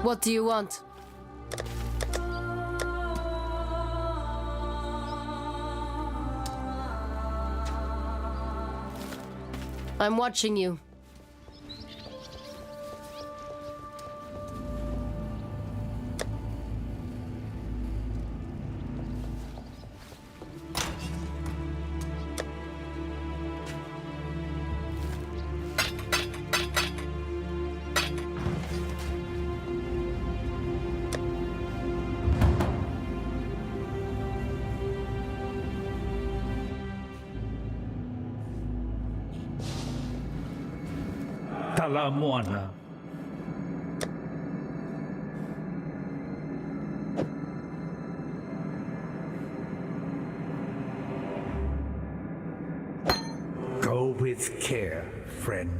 What do you want? I'm watching you. Tala mo, anak. Go with care, friend.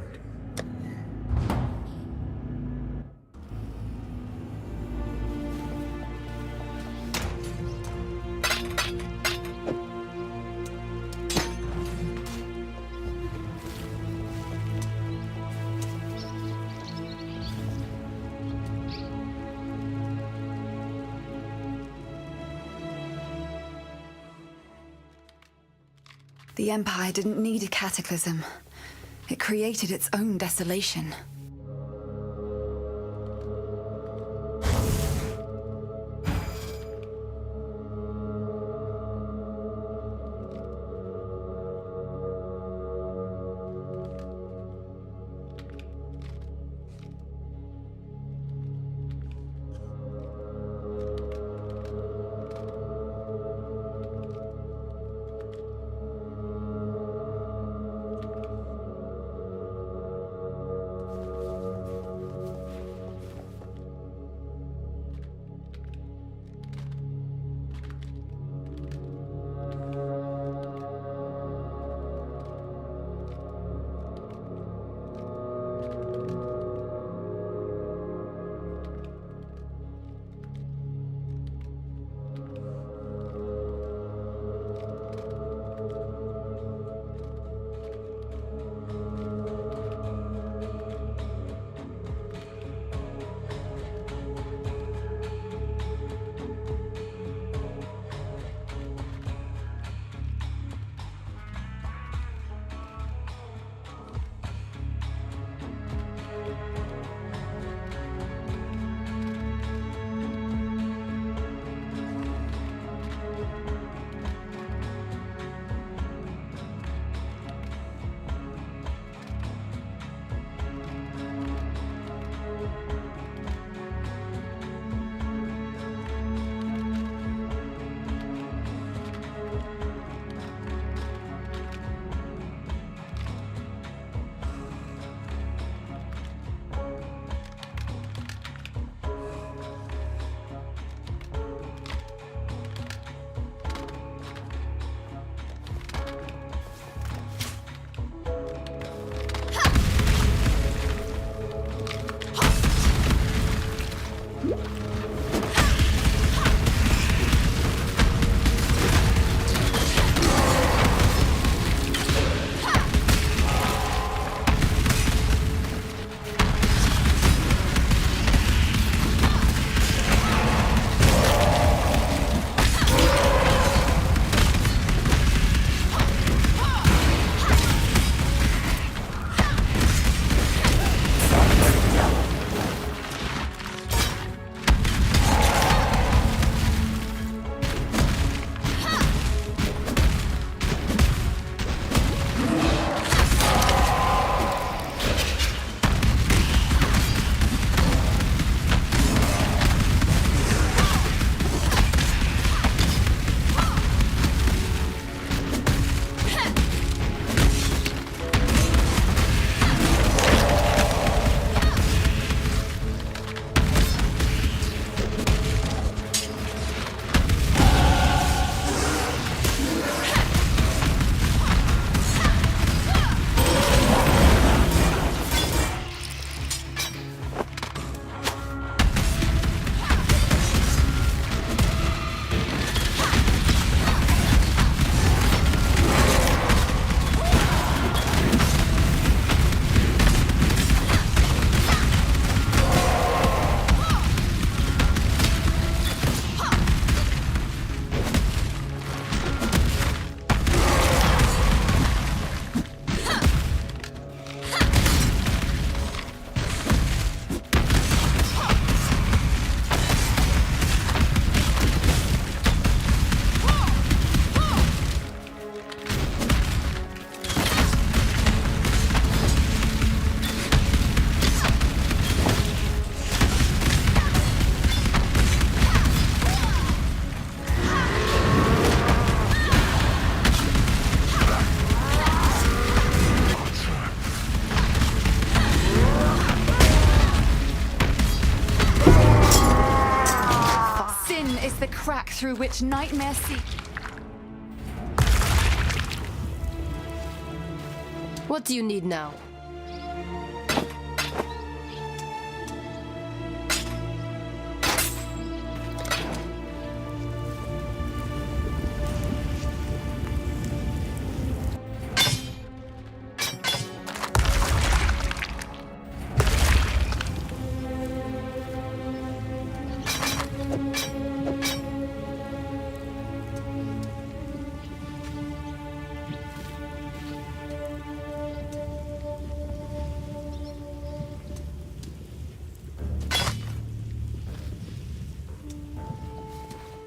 The Empire didn't need a cataclysm. It created its own desolation. is the crack through which nightmare see. What do you need now?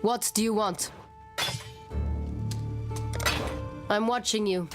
What do you want? I'm watching you.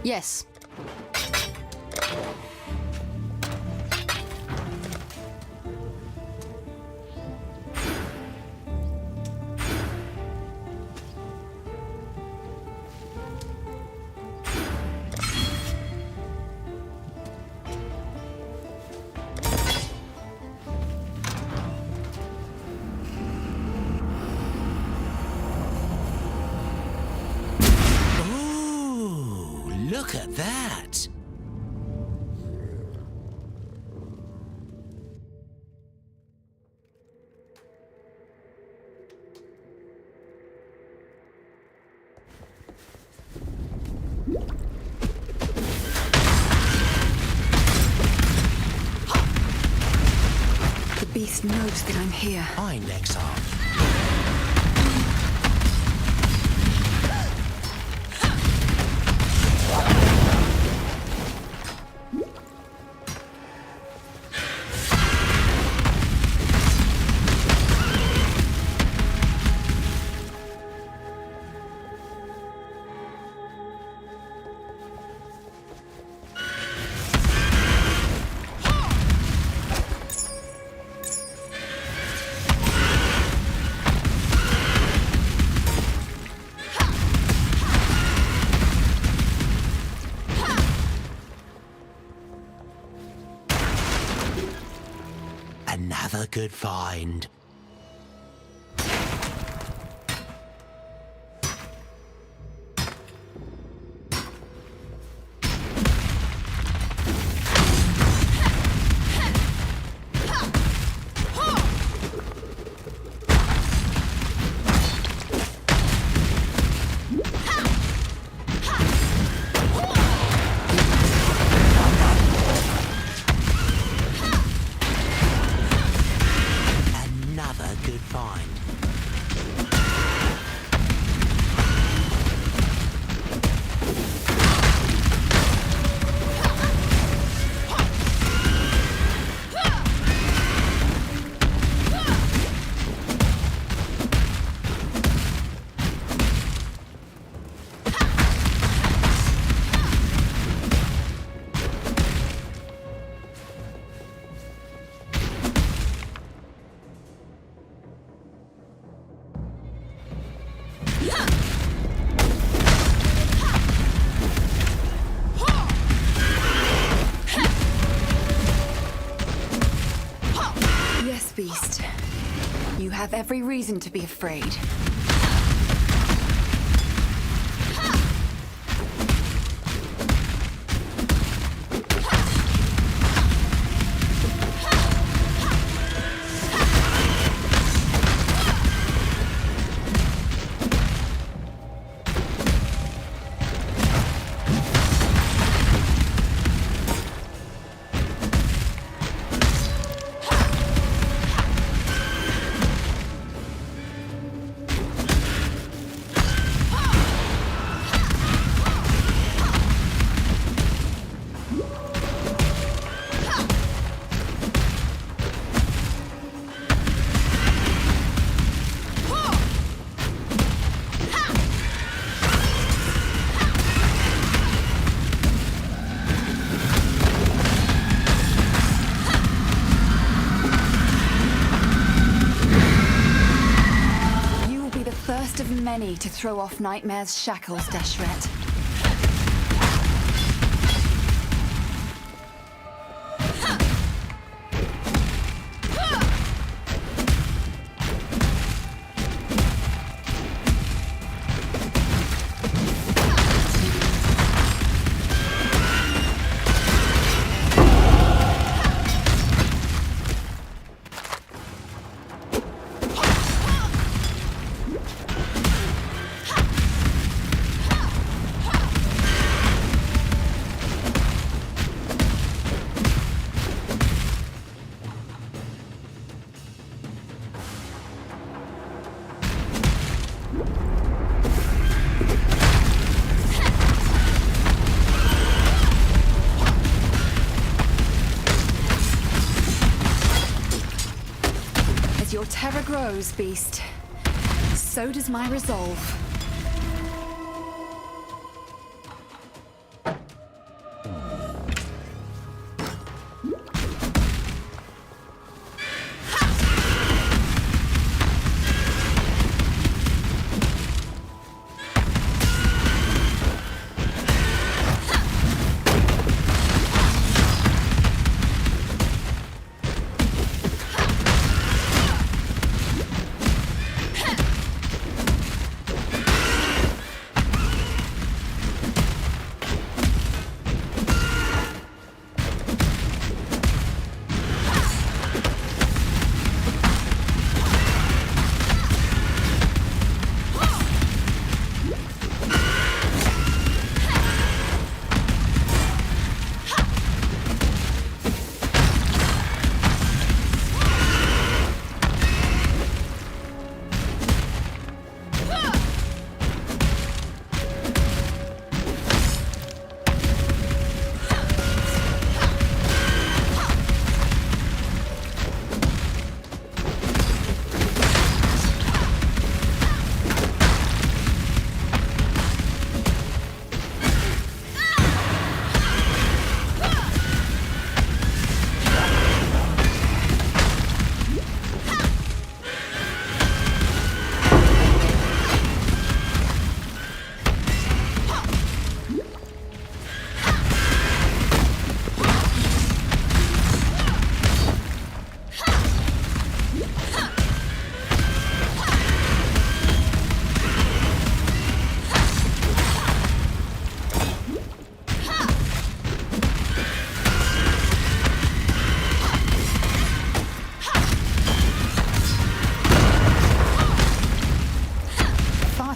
Yes. Look at that! The beast knows that I'm here. I'm Exile. Another good find. Good find. Yes, Beast. You have every reason to be afraid. first of many to throw off Nightmare's shackles, Deshret. As your terror grows, Beast, so does my resolve.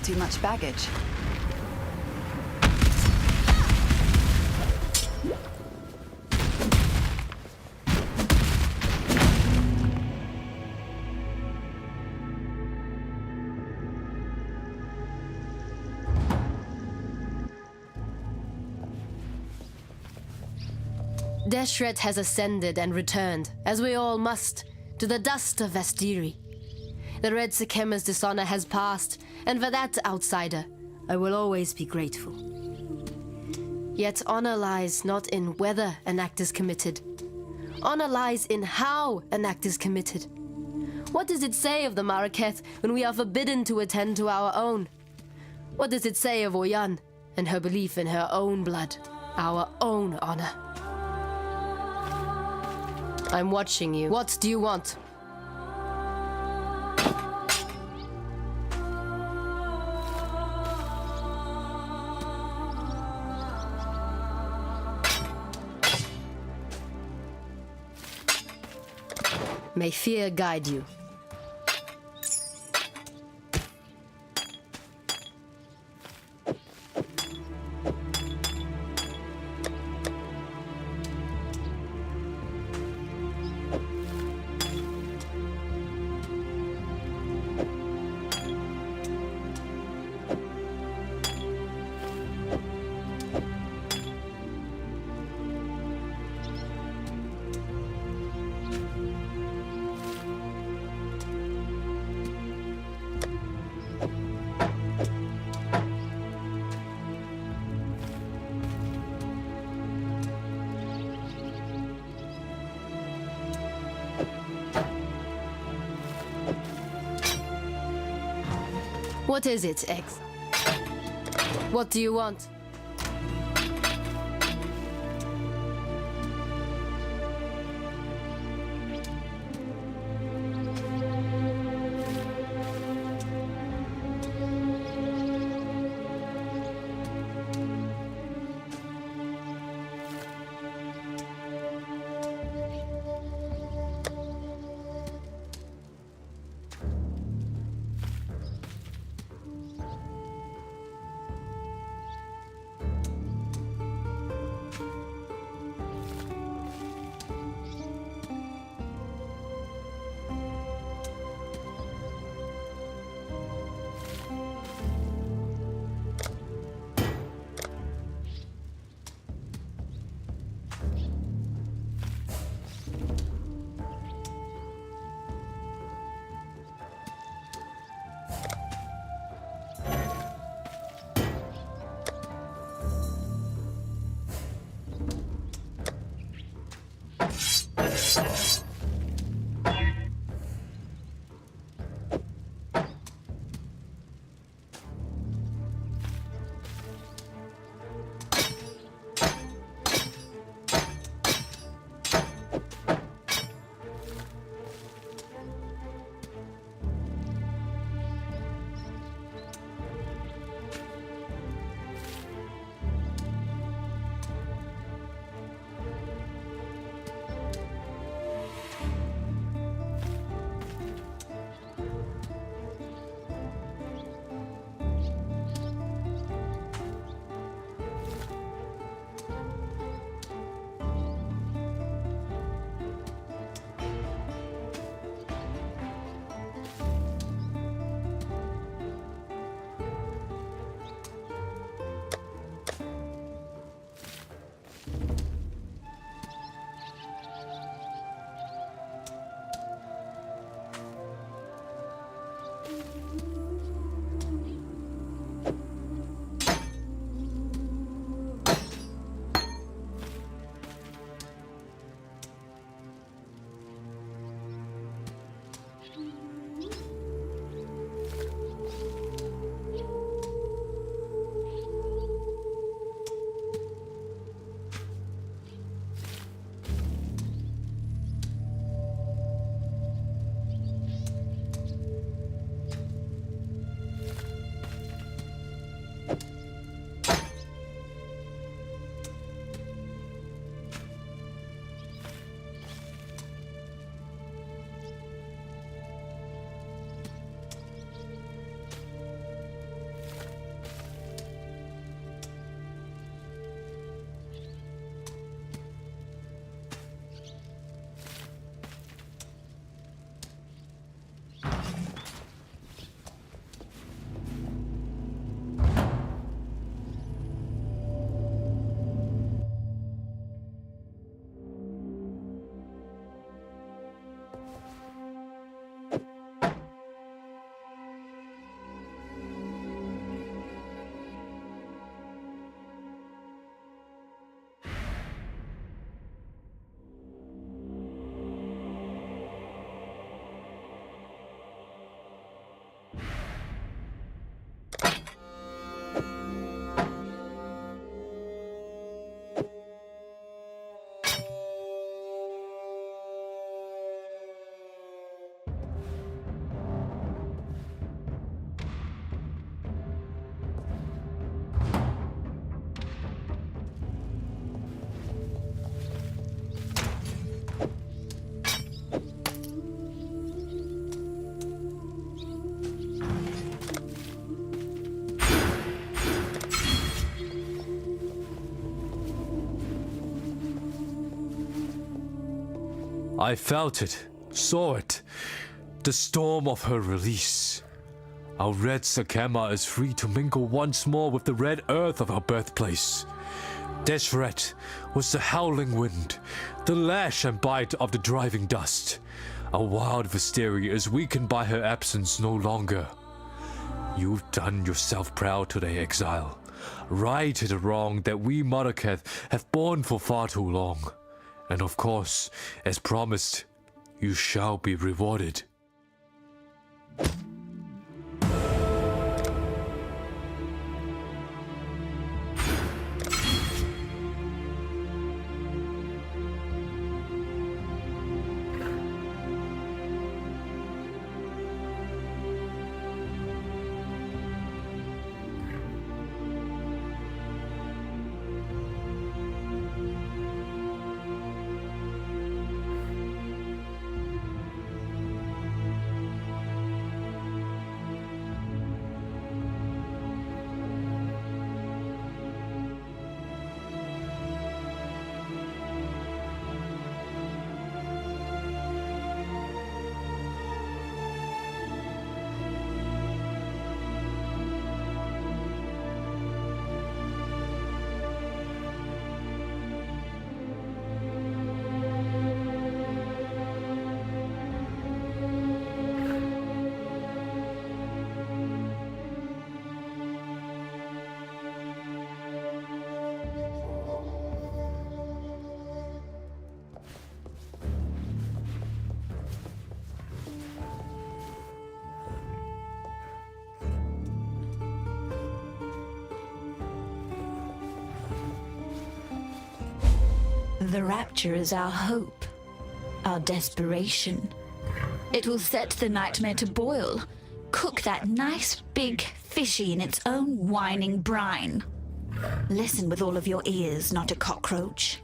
Too much baggage. Deshret has ascended and returned, as we all must, to the dust of Vestiri. The Red Sekema's dishonor has passed, and for that, outsider, I will always be grateful. Yet honor lies not in whether an act is committed. Honor lies in how an act is committed. What does it say of the Maraketh when we are forbidden to attend to our own? What does it say of Oyan and her belief in her own blood, our own honor? I'm watching you. What do you want? May fear guide you. What is it, X? What do you want? I felt it, saw it, the storm of her release. Our red Sakema is free to mingle once more with the red earth of our birthplace. Deseret was the howling wind, the lash and bite of the driving dust. Our wild Visteria is weakened by her absence no longer. You've done yourself proud today, Exile. Righted a wrong that we Mordeketh have borne for far too long. And of course, as promised, you shall be rewarded. The rapture is our hope, our desperation. It will set the nightmare to boil, cook that nice big fishy in its own whining brine. Listen with all of your ears, not a cockroach.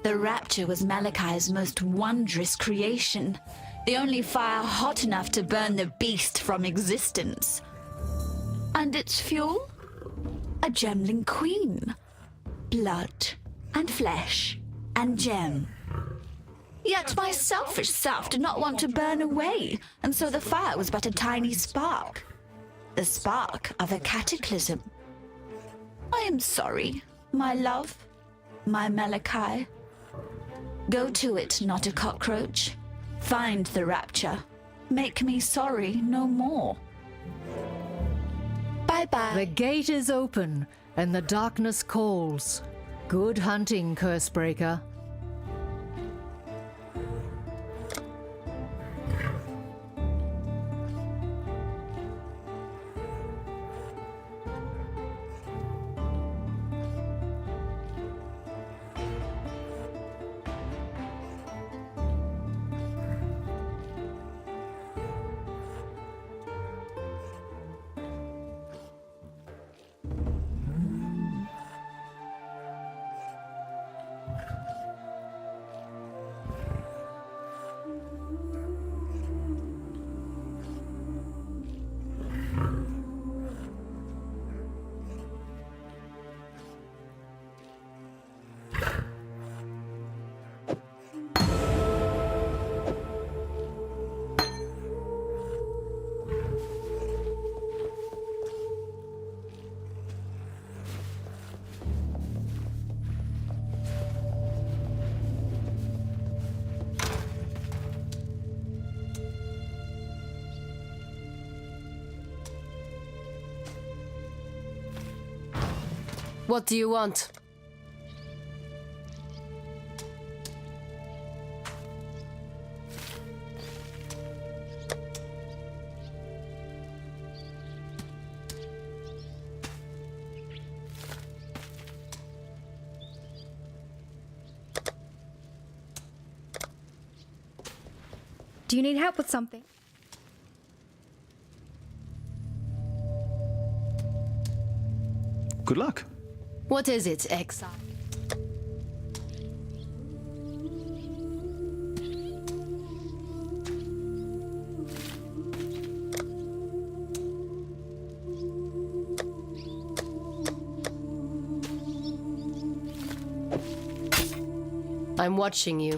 The rapture was Malachi's most wondrous creation, the only fire hot enough to burn the beast from existence. And its fuel? A gemling queen. Blood and flesh and gem. Yet my selfish self did not want to burn away, and so the fire was but a tiny spark. The spark of a cataclysm. I am sorry, my love, my Malachi. Go to it, not a cockroach. Find the rapture. Make me sorry no more. Bye-bye. The gate is open, and the darkness calls. Good hunting, Cursebreaker. What do you want? Do you need help with something? Good luck. What is it, Exile? I'm watching you.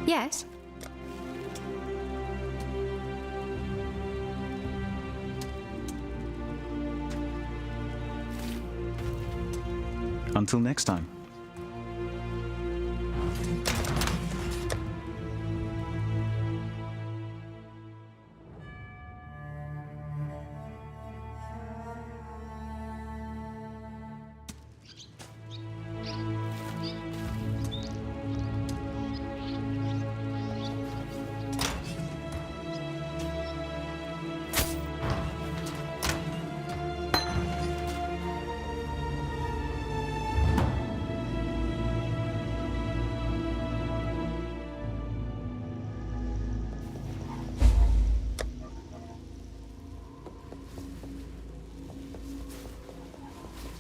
Yes. Until next time.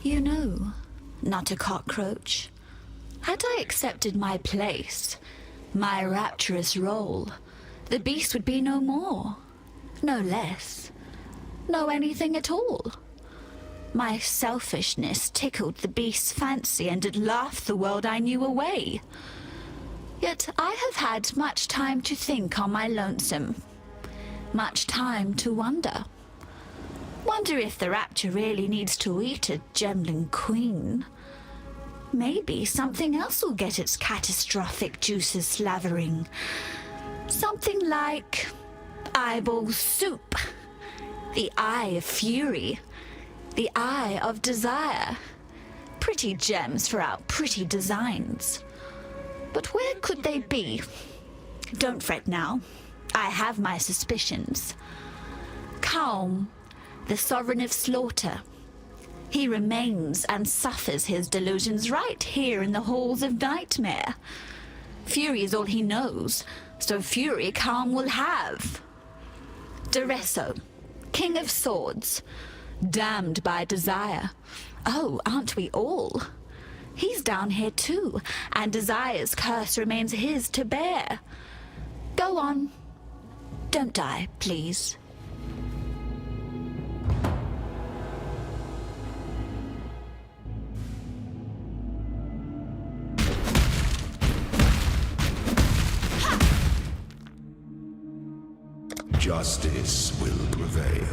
You know, not a cockroach. Had I accepted my place, my rapturous role, the beast would be no more, no less, no anything at all. My selfishness tickled the beast's fancy and it laughed the world I knew away. Yet I have had much time to think on my lonesome. Much time to wonder. Wonder if the Rapture really needs to eat a gemling queen. Maybe something else will get its catastrophic juices slavering. Something like eyeball soup. The eye of fury. The eye of desire. Pretty gems for our pretty designs. But where could they be? Don't fret now. I have my suspicions. Calm, the sovereign of slaughter. He remains and suffers his delusions right here in the halls of nightmare. Fury is all he knows, so fury Calm will have. Duresso, king of swords, damned by desire. Oh, aren't we all? He's down here too, and desire's curse remains his to bear. Go on. Don't die, please. Justice will prevail.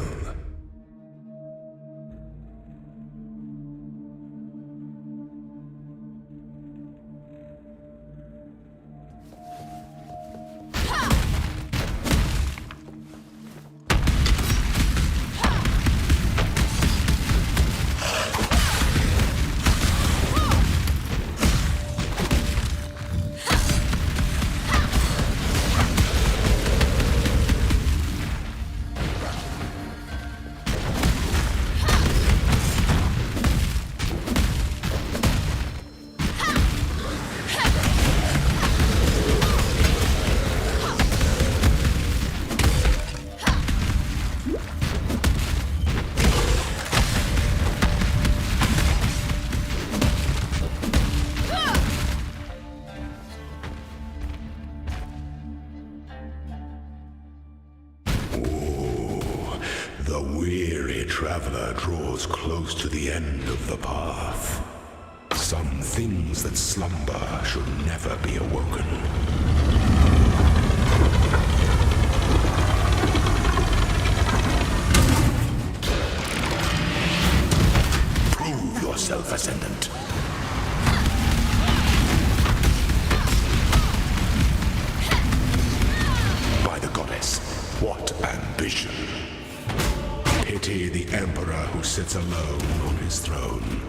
The weary traveler draws close to the end of the path. Some things that slumber should never be awoken. Prove yourself, Ascendant. By the goddess, what ambition! Pity the Emperor who sits alone on his throne.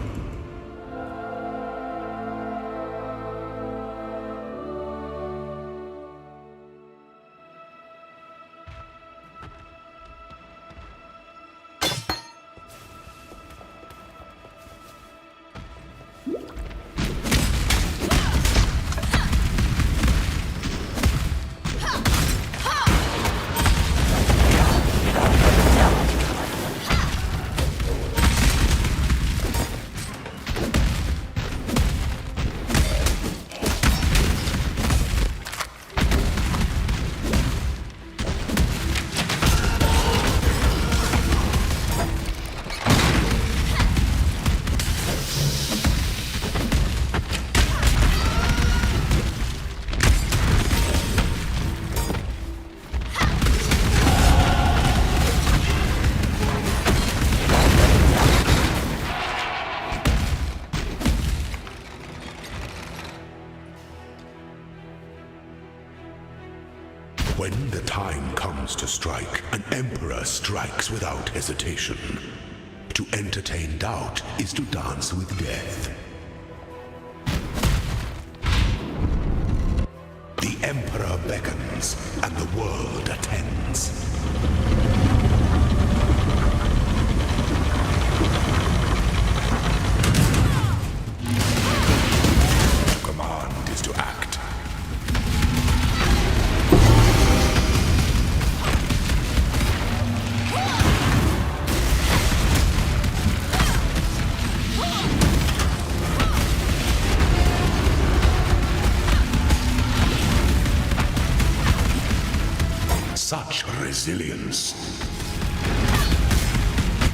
When the time comes to strike, an emperor strikes without hesitation. To entertain doubt is to dance with death. The emperor beckons, and the world attends. To command is to act. Such resilience.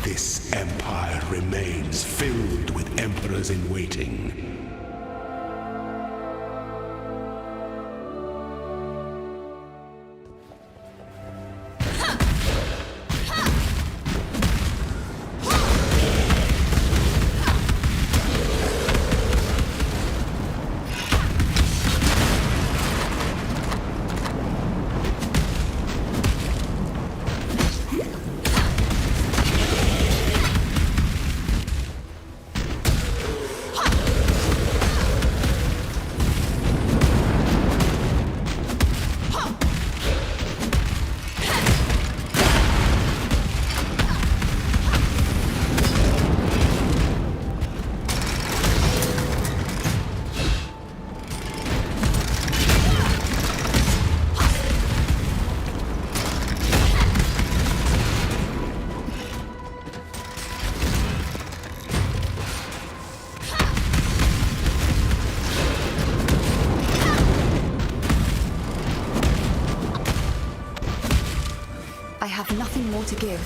This empire remains filled with emperors in waiting. nothing more to give.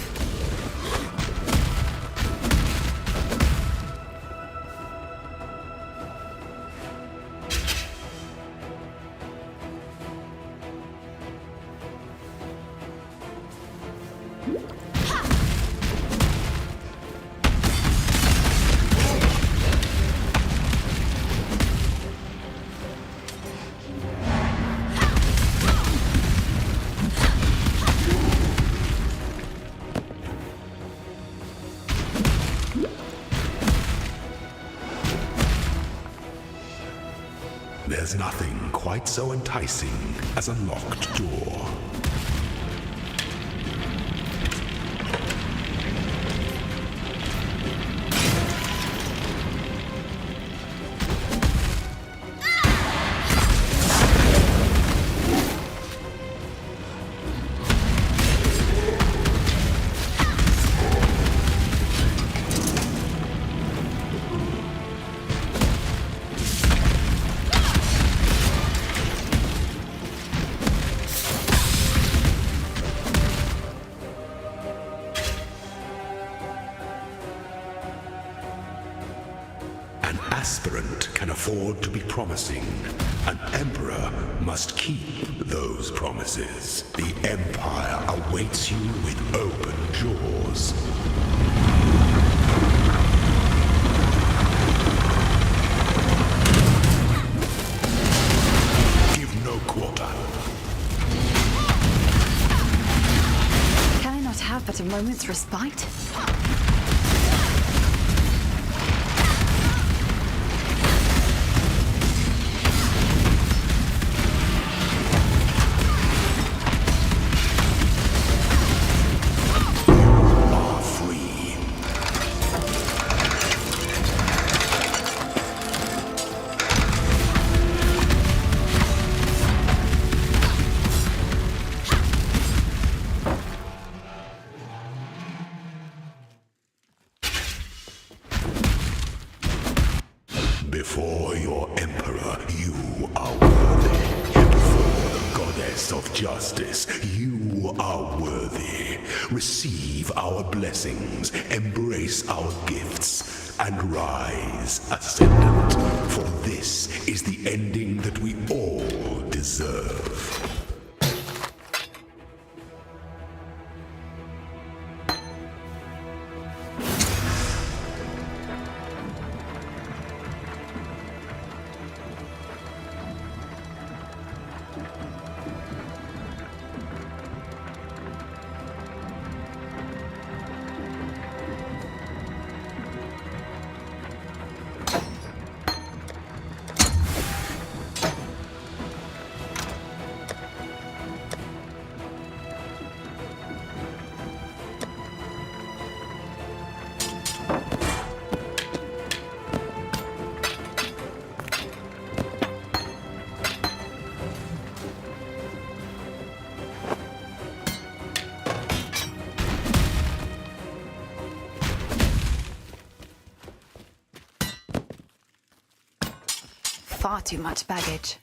There's nothing quite so enticing as a locked door. An aspirant can afford to be promising. An emperor must keep those promises. The Empire awaits you with open jaws. Give no quarter. Can I not have but a moment's respite? Before your emperor, you are worthy. Before the goddess of justice, you are worthy. Receive our blessings, embrace our gifts, and rise, ascendant. For this is the ending that we all deserve. Far too much baggage.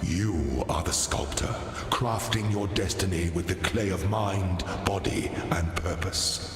You are the sculptor, crafting your destiny with the clay of mind, body, and purpose.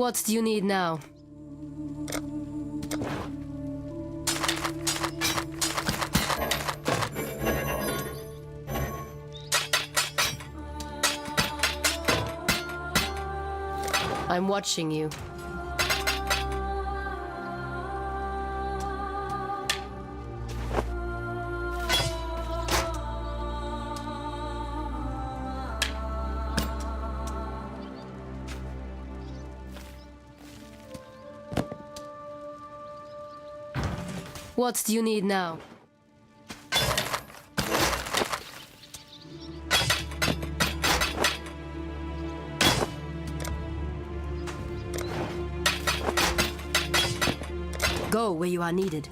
What do you need now? I'm watching you. What do you need now? Go where you are needed.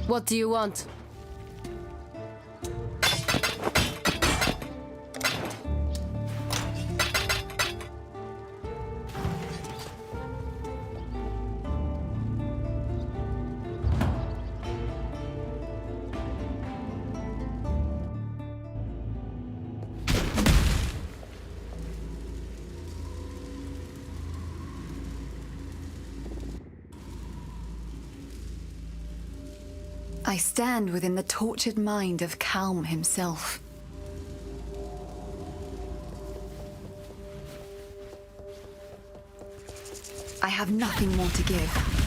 What do you want? I stand within the tortured mind of Calm himself. I have nothing more to give.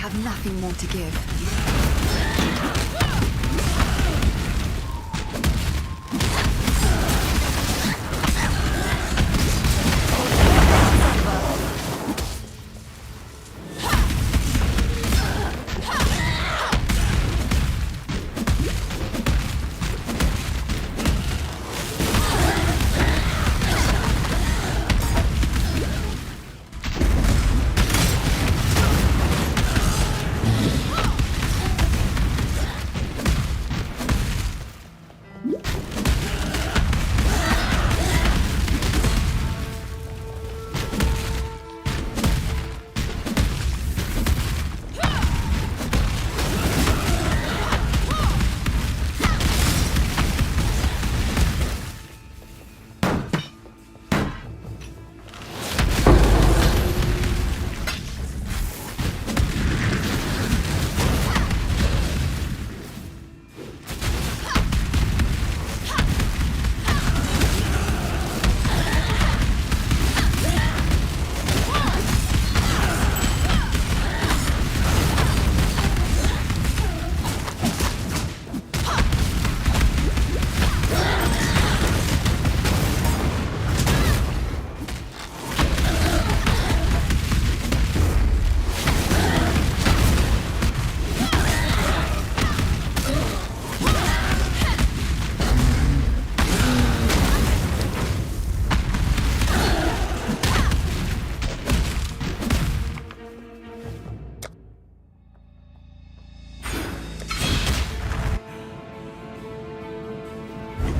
have nothing more to give.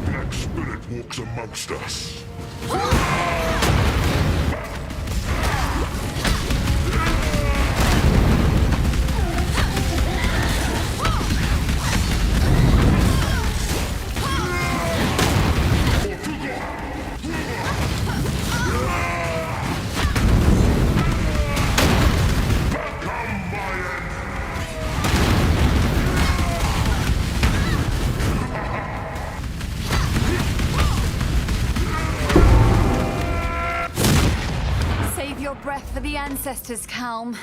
Black spirit walks amongst us. Save your breath for the ancestors, Calm.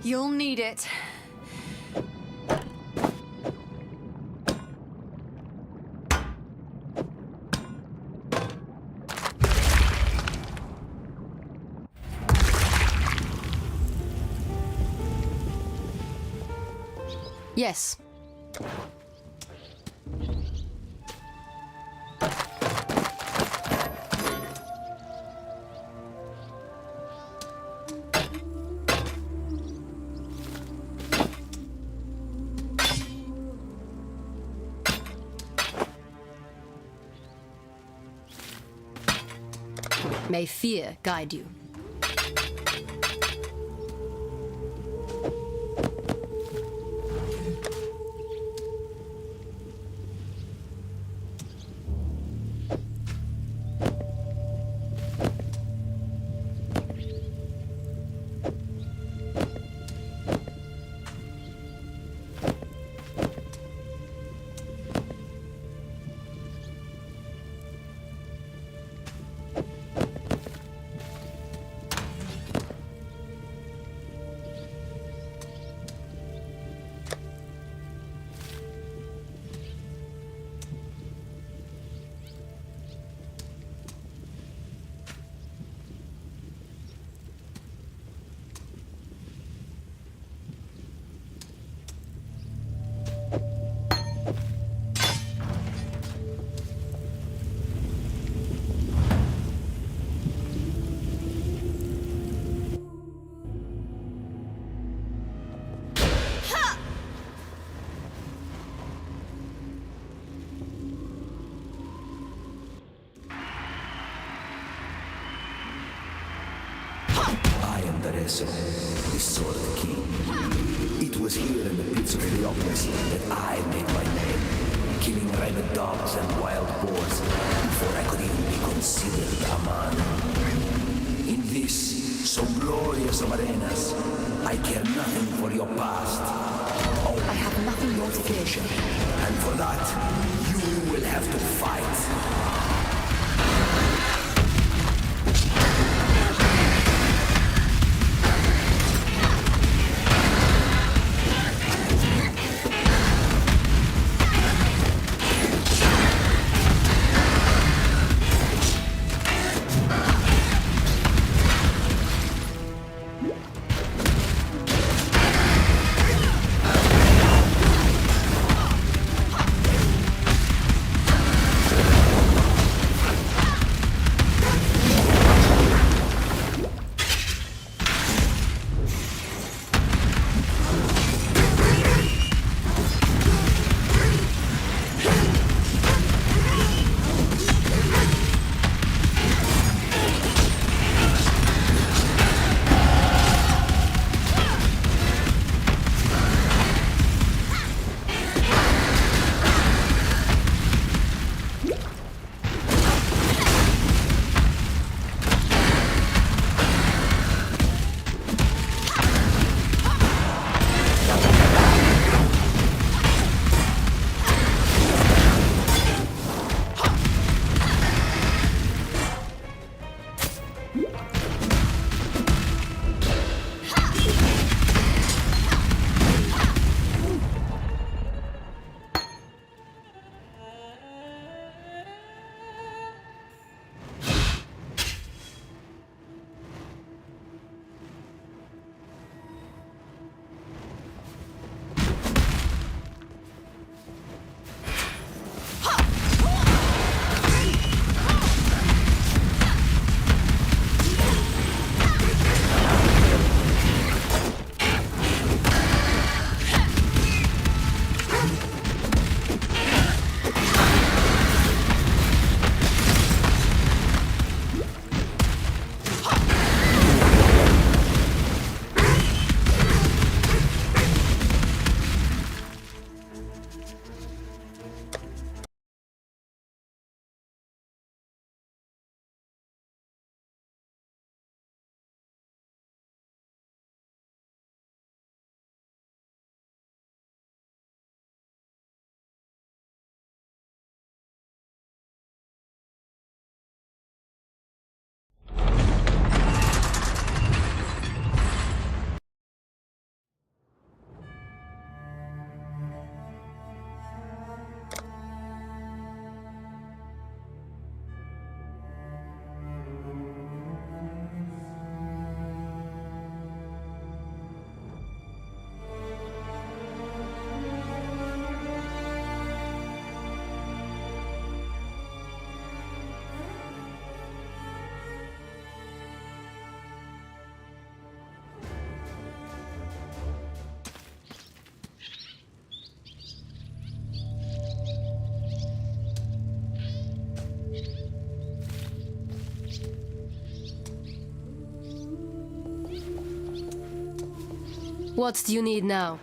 You'll need it. Yes. May fear guide you. I am the Rezo, the Sword King. It was here in the pits of Heliopolis that I made my name, killing rabid dogs and wild boars before I could even be considered a man. In this, so glorious of arenas, I care nothing for your past. Oh, I have nothing more to fear. and for that, you will have to fight. What do you need now?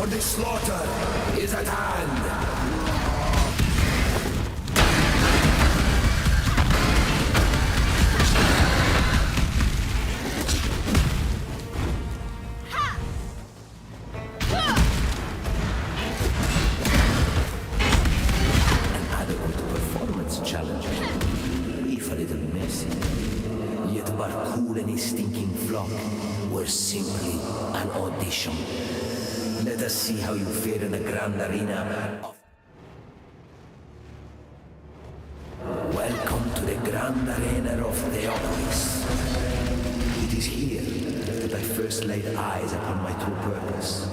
the slaughter is at hand. Simply an audition. Let us see how you fare in the grand arena. Welcome to the grand arena of Theopolis. It is here that I first laid eyes upon my true purpose.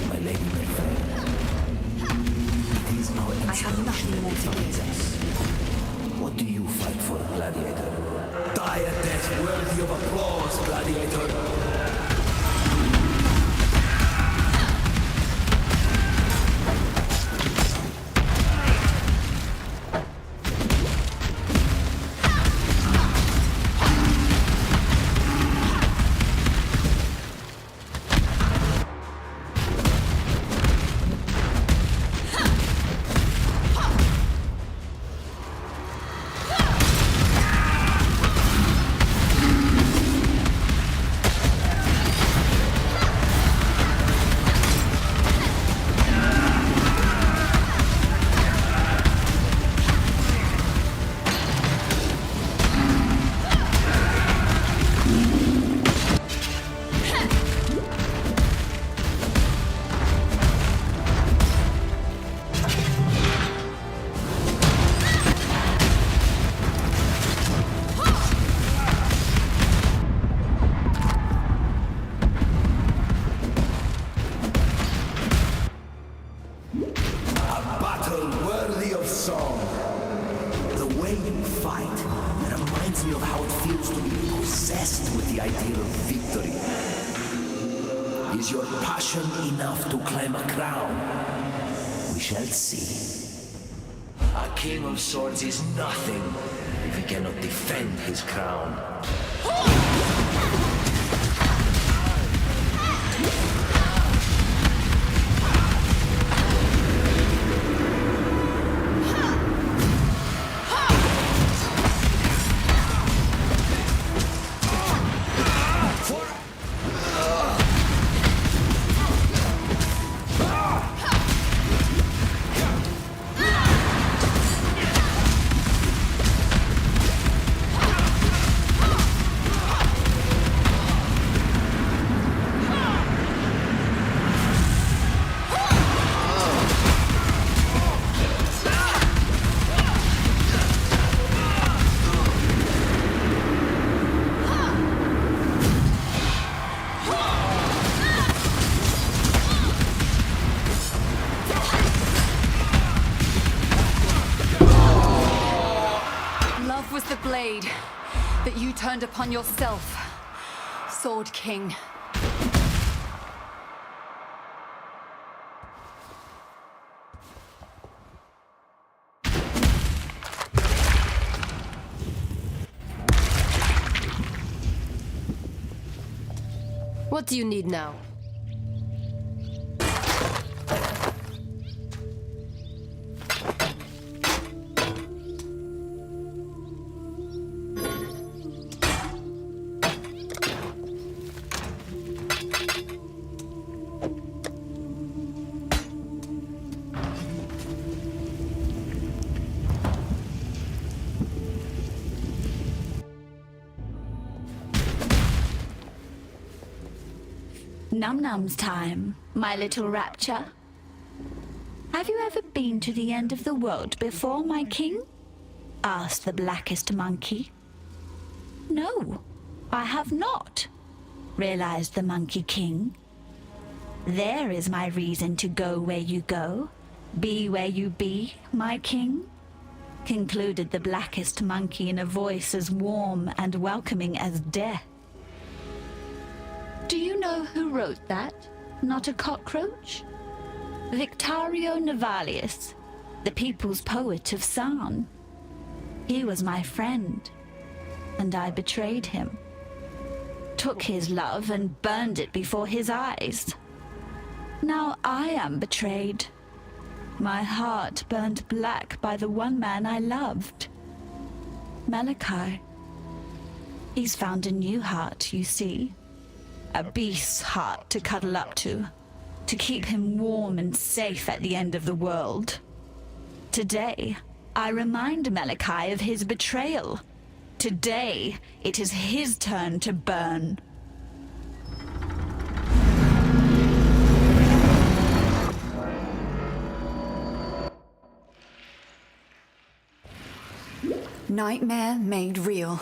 My lady, my friend. It is our I have nothing more to give. What do you fight for, gladiator? Die a death worthy of applause, gladiator. Is your passion enough to claim a crown? We shall see. A king of swords is nothing if he cannot defend his crown. The blade that you turned upon yourself, Sword King. What do you need now? Num-nums time, my little rapture. Have you ever been to the end of the world before, my king? Asked the blackest monkey. No, I have not, realized the Monkey King. There is my reason to go where you go, be where you be, my king, concluded the blackest monkey in a voice as warm and welcoming as death. Do you know who wrote that? Not a cockroach? Victorio Navalius, the people's poet of Sarn. He was my friend, and I betrayed him. Took his love and burned it before his eyes. Now I am betrayed. My heart burned black by the one man I loved. Malachi. He's found a new heart, you see. A beast's heart to cuddle up to keep him warm and safe at the end of the world. Today, I remind Malachi of his betrayal. Today, it is his turn to burn. Nightmare made real.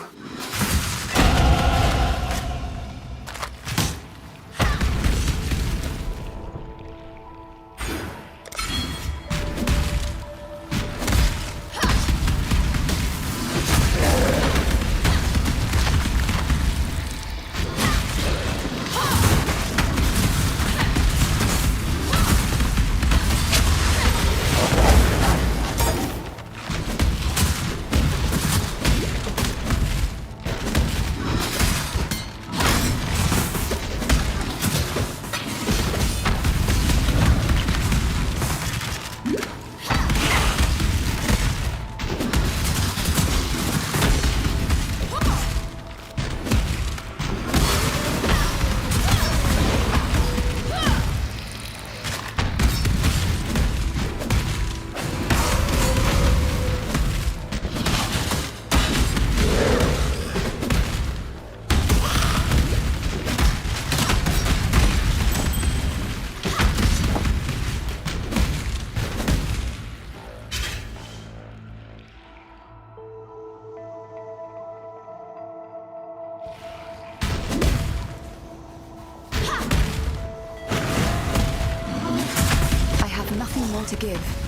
Nothing more to give.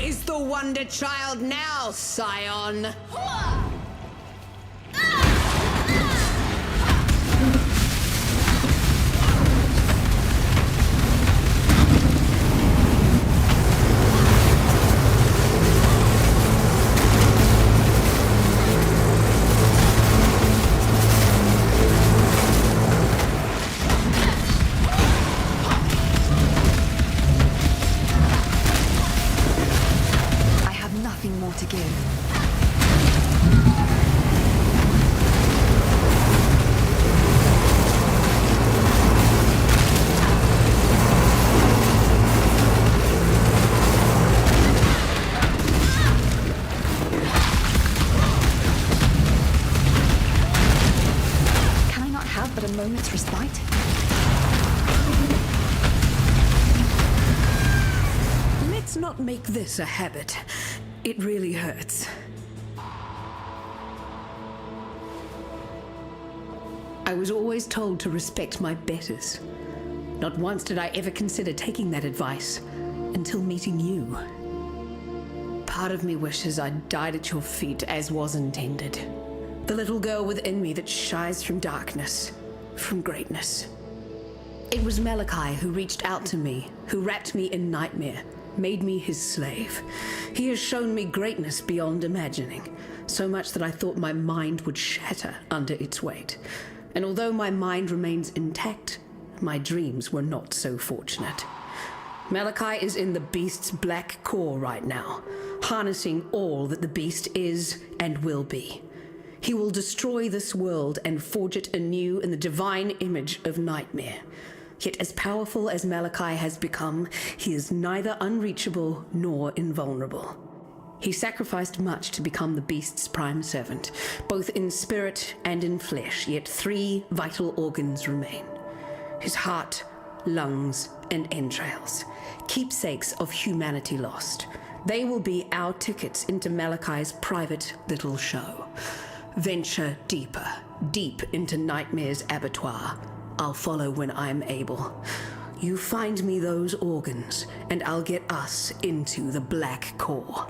is the Wonder Child now, Scion? to give. Can I not have but a moment's respite? Let's not make this a habit. It really hurts. I was always told to respect my betters. Not once did I ever consider taking that advice until meeting you. Part of me wishes I'd died at your feet as was intended. The little girl within me that shies from darkness, from greatness. It was Malachi who reached out to me, who wrapped me in nightmare, made me his slave. He has shown me greatness beyond imagining, so much that I thought my mind would shatter under its weight. And although my mind remains intact, my dreams were not so fortunate. Malachi is in the beast's black core right now, harnessing all that the beast is and will be. He will destroy this world and forge it anew in the divine image of nightmare. Yet as powerful as Malachi has become, he is neither unreachable nor invulnerable. He sacrificed much to become the beast's prime servant, both in spirit and in flesh, yet 3 vital organs remain. His heart, lungs, and entrails, keepsakes of humanity lost. They will be our tickets into Malachi's private little show. Venture deeper, deep into Nightmare's abattoir. I'll follow when I'm able. You find me those organs, and I'll get us into the black core.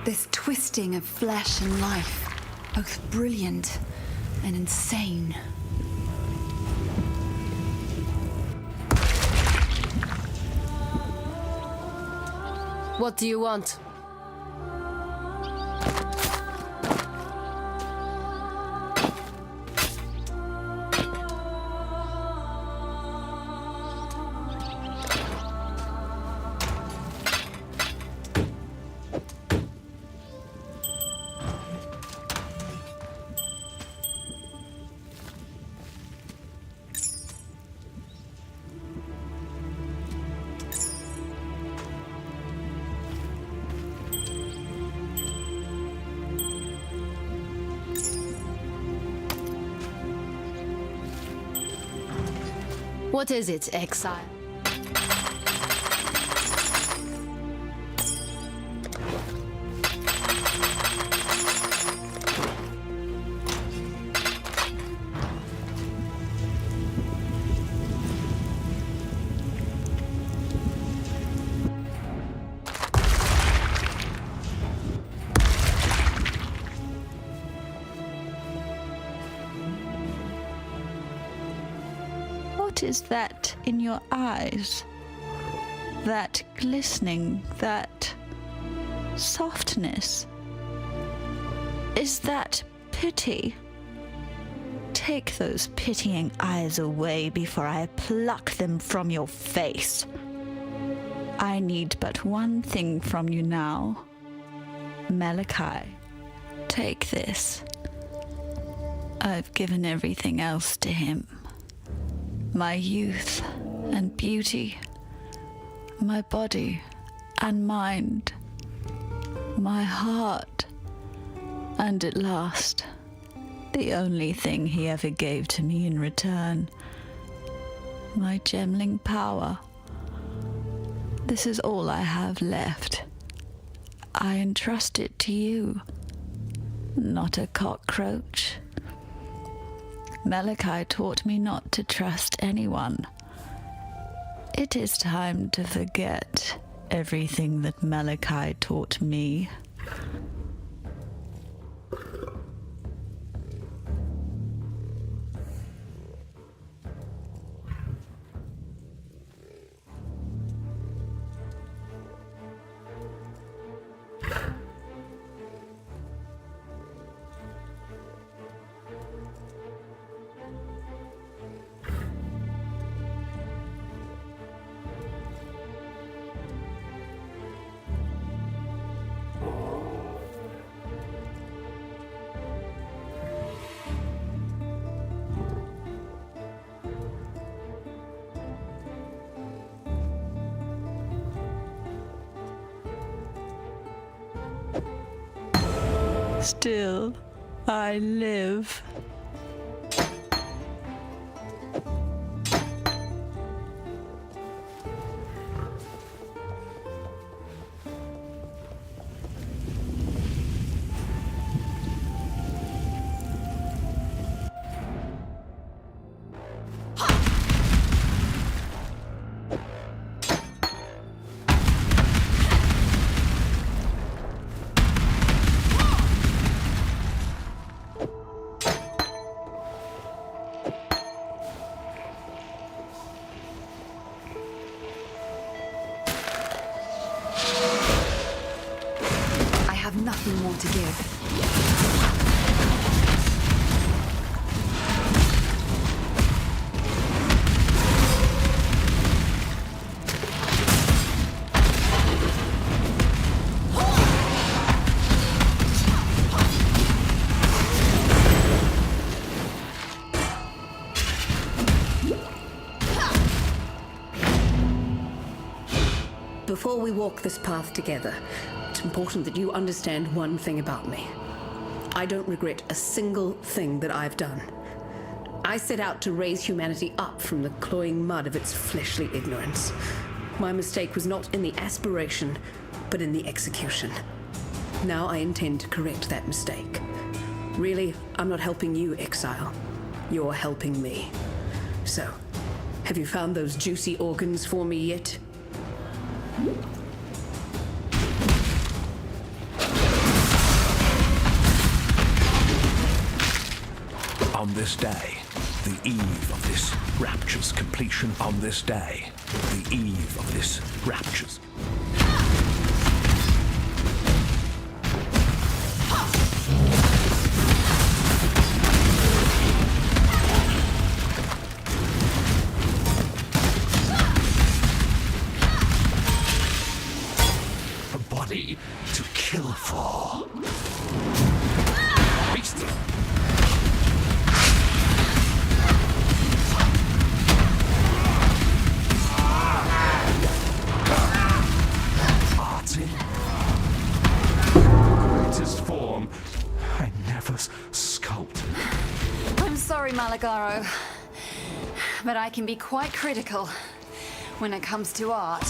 This twisting of flesh and life, both brilliant and insane. What do you want? What is it, Exile? What is that in your eyes? That glistening, that softness? Is that pity? Take those pitying eyes away before I pluck them from your face. I need but one thing from you now. Malachi, take this. I've given everything else to him. My youth and beauty, my body and mind, my heart, and at last, the only thing he ever gave to me in return, my gemling power. This is all I have left. I entrust it to you, not a cockroach. Malachi taught me not to trust anyone. It is time to forget everything that Malachi taught me. Still, I live. I have nothing more to give. Before we walk this path together, it's important that you understand one thing about me. I don't regret a single thing that I've done. I set out to raise humanity up from the cloying mud of its fleshly ignorance. My mistake was not in the aspiration, but in the execution. Now I intend to correct that mistake. Really, I'm not helping you, Exile. You're helping me. So, have you found those juicy organs for me yet? On this day, the eve of this rapture's completion, on this day, the eve of this rapture's... A body to kill for. Beast. Greatest form I never sculpted. I'm sorry, Malagaro, but I can be quite critical when it comes to art.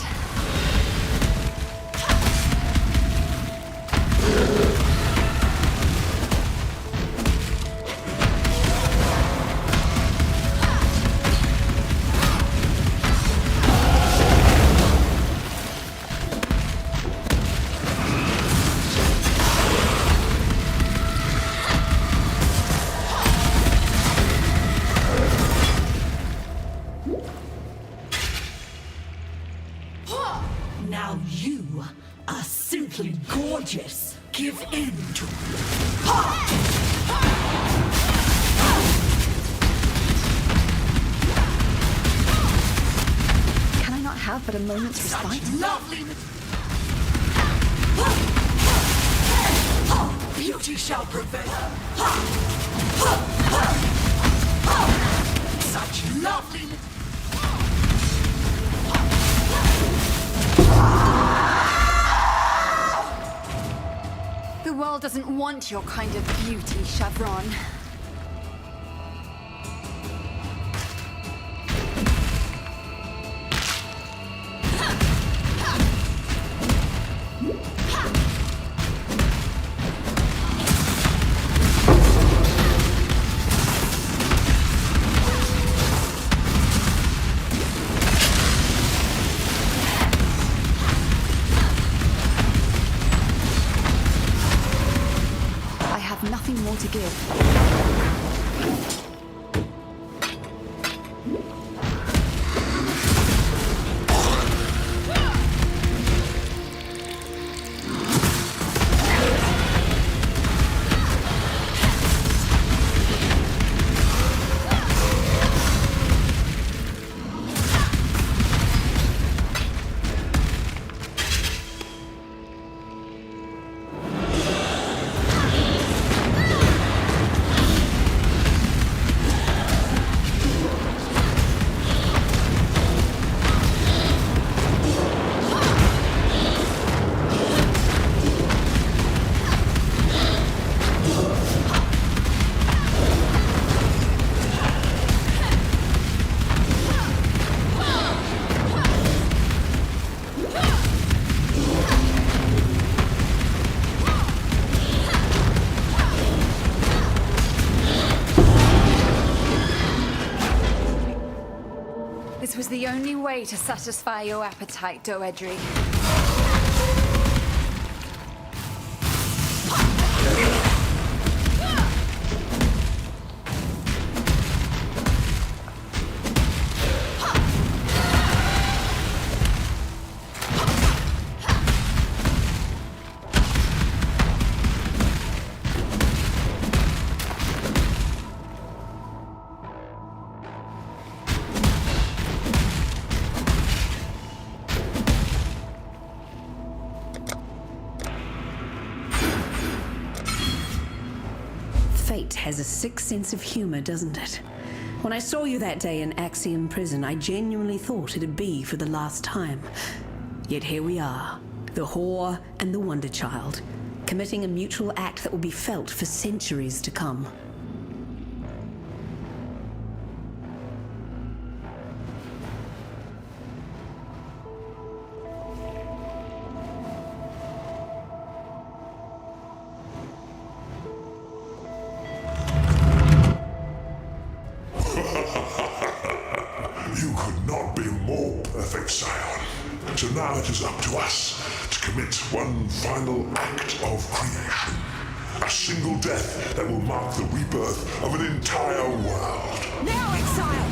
Now you are simply gorgeous. Give in to... Can I not have but a moment's respite? Lovely... Beauty shall prevail. Such lovely... The world doesn't want your kind of beauty, Chevron. Nothing more to give. is the only way to satisfy your appetite, Doedri. Fate has a sick sense of humor, doesn't it? When I saw you that day in Axiom Prison, I genuinely thought it'd be for the last time. Yet here we are, the whore and the wonder child, committing a mutual act that will be felt for centuries to come. You could not be more perfect, Scion. So now it is up to us to commit one final act of creation. A single death that will mark the rebirth of an entire world. Now, Exile!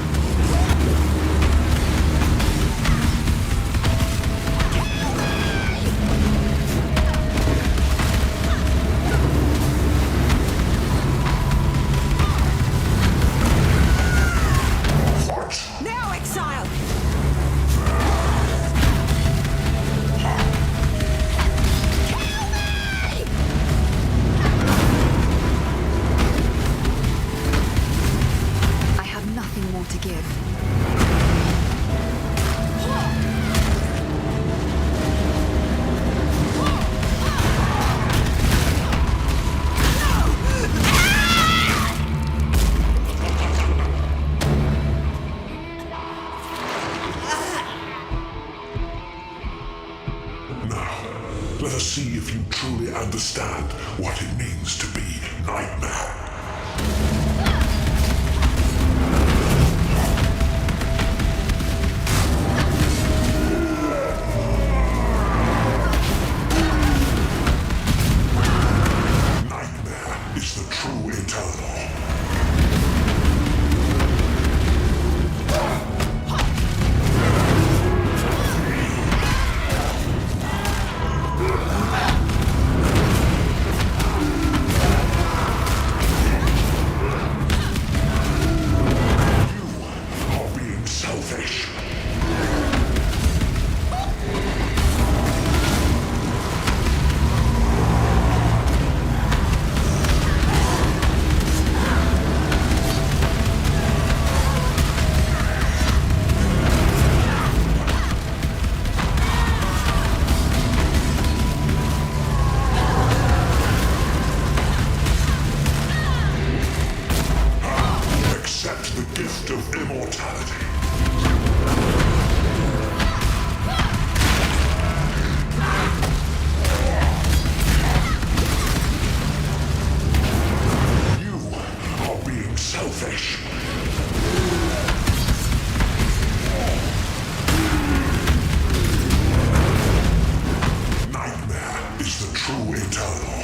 Now, Exile! I have nothing more to give. Let us see if you truly understand what it means to be Nightmare. Nightmare is the true eternal. Of immortality. You are being selfish. Nightmare is the true eternal.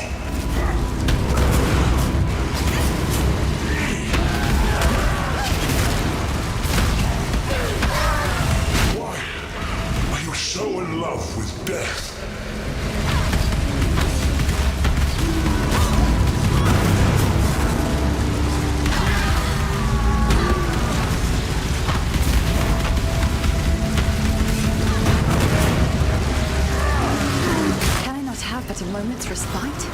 So in love with death. Can I not have but a moment's respite?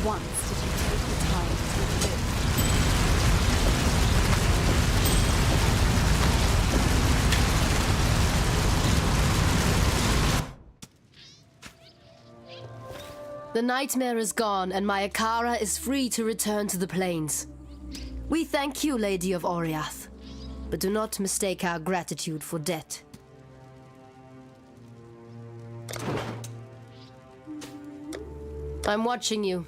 Once did you take the time to live. The nightmare is gone, and my Akara is free to return to the plains. We thank you, Lady of Oriath, but do not mistake our gratitude for debt. I'm watching you.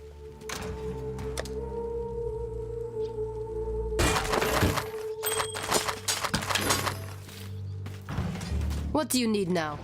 What do you need now?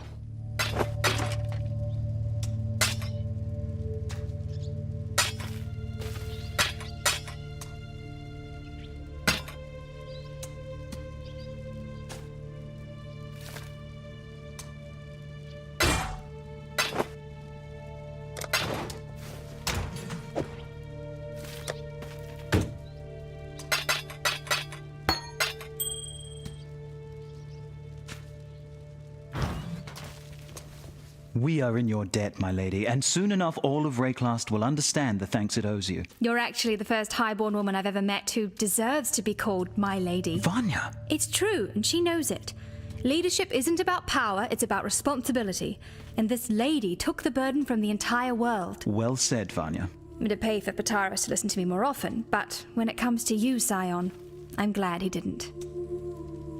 We are in your debt, my lady, and soon enough all of Rayclast will understand the thanks it owes you. You're actually the first highborn woman I've ever met who deserves to be called my lady. Vanya! It's true, and she knows it. Leadership isn't about power, it's about responsibility. And this lady took the burden from the entire world. Well said, Vanya. It'd pay for Pataris to listen to me more often, but when it comes to you, Scion, I'm glad he didn't.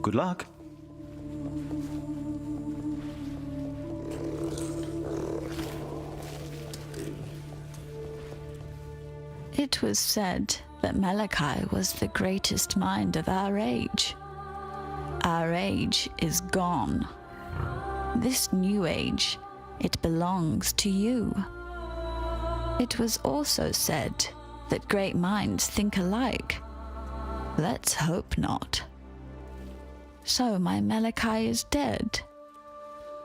Good luck. It was said that Malachi was the greatest mind of our age. Our age is gone. This new age, it belongs to you. It was also said that great minds think alike. Let's hope not. So my Malachi is dead.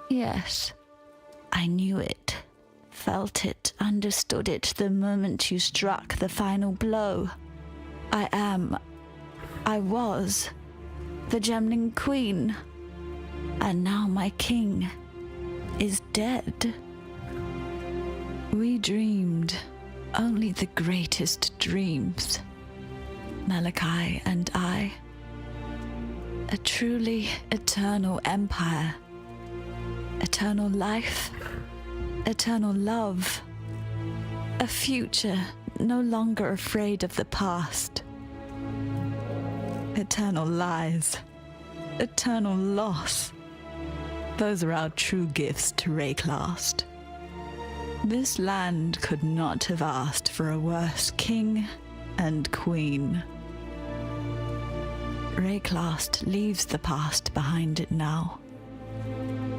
Yes, I knew it. Felt it, understood it the moment you struck the final blow. I was the Gemling Queen, and now my king is dead. We dreamed only the greatest dreams, Malachi and I. A truly eternal empire, eternal life, eternal love, a future no longer afraid of the past, eternal lies, eternal loss. Those are our true gifts to Rayclast. This land could not have asked for a worse king and queen. Rayclast leaves the past behind it now.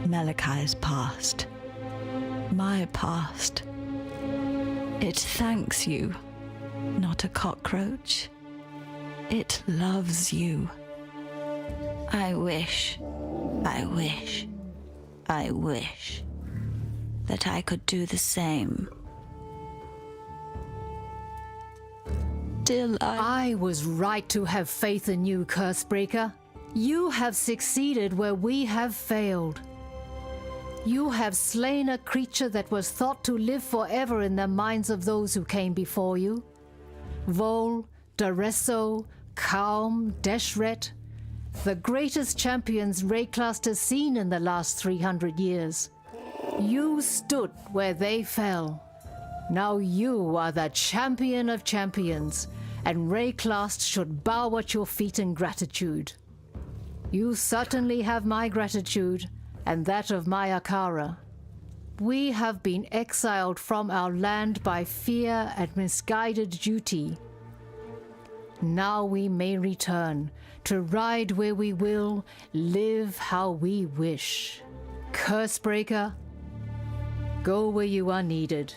Malachi's past. My past. It thanks you, not a cockroach. It loves you. I wish that I could do the same. Still, I was right to have faith in you, Cursebreaker. You have succeeded where we have failed. You have slain a creature that was thought to live forever in the minds of those who came before you. Vol, Daresso, Kaum, Deshret, the greatest champions Rayclast has seen in the last 300 years. You stood where they fell. Now you are the champion of champions, and Rayclast should bow at your feet in gratitude. You certainly have my gratitude, and that of my Akara. We have been exiled from our land by fear and misguided duty. Now we may return, to ride where we will, live how we wish. Cursebreaker, go where you are needed.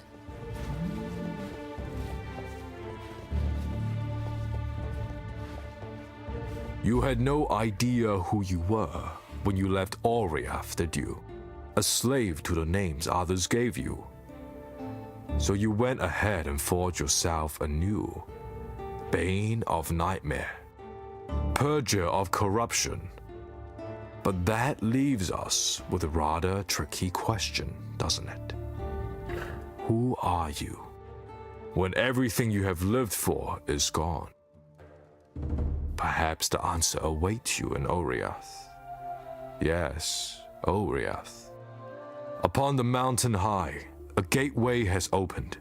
You had no idea who you were when you left Oriath, did you? A slave to the names others gave you. So you went ahead and forged yourself anew. Bane of nightmare. Purger of corruption. But that leaves us with a rather tricky question, doesn't it? Who are you when everything you have lived for is gone? Perhaps the answer awaits you in Oriath. Yes, Oriath. Upon the mountain high, a gateway has opened.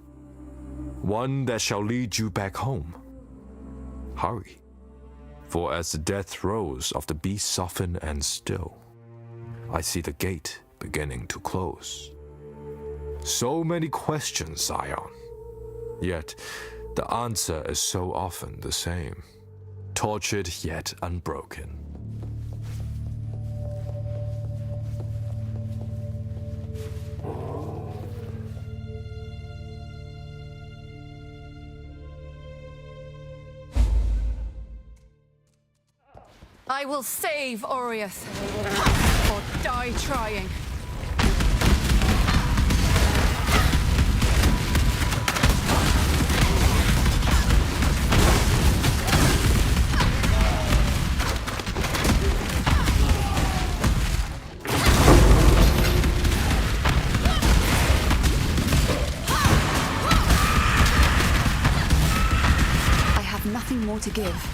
one that shall lead you back home. Hurry, for as the death throes of the beast soften and still, I see the gate beginning to close. So many questions, Zion, yet the answer is so often the same, tortured yet unbroken. I will save Oriath, or die trying. I have nothing more to give.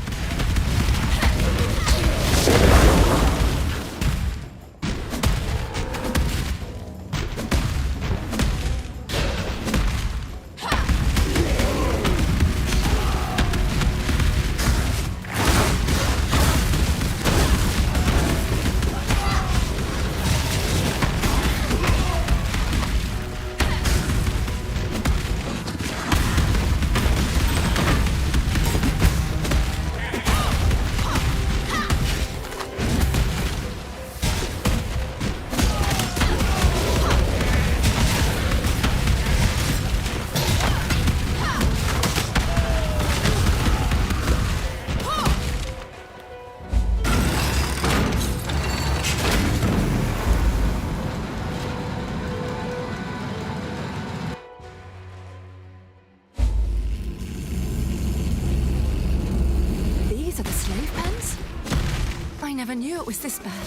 I never knew it was this bad.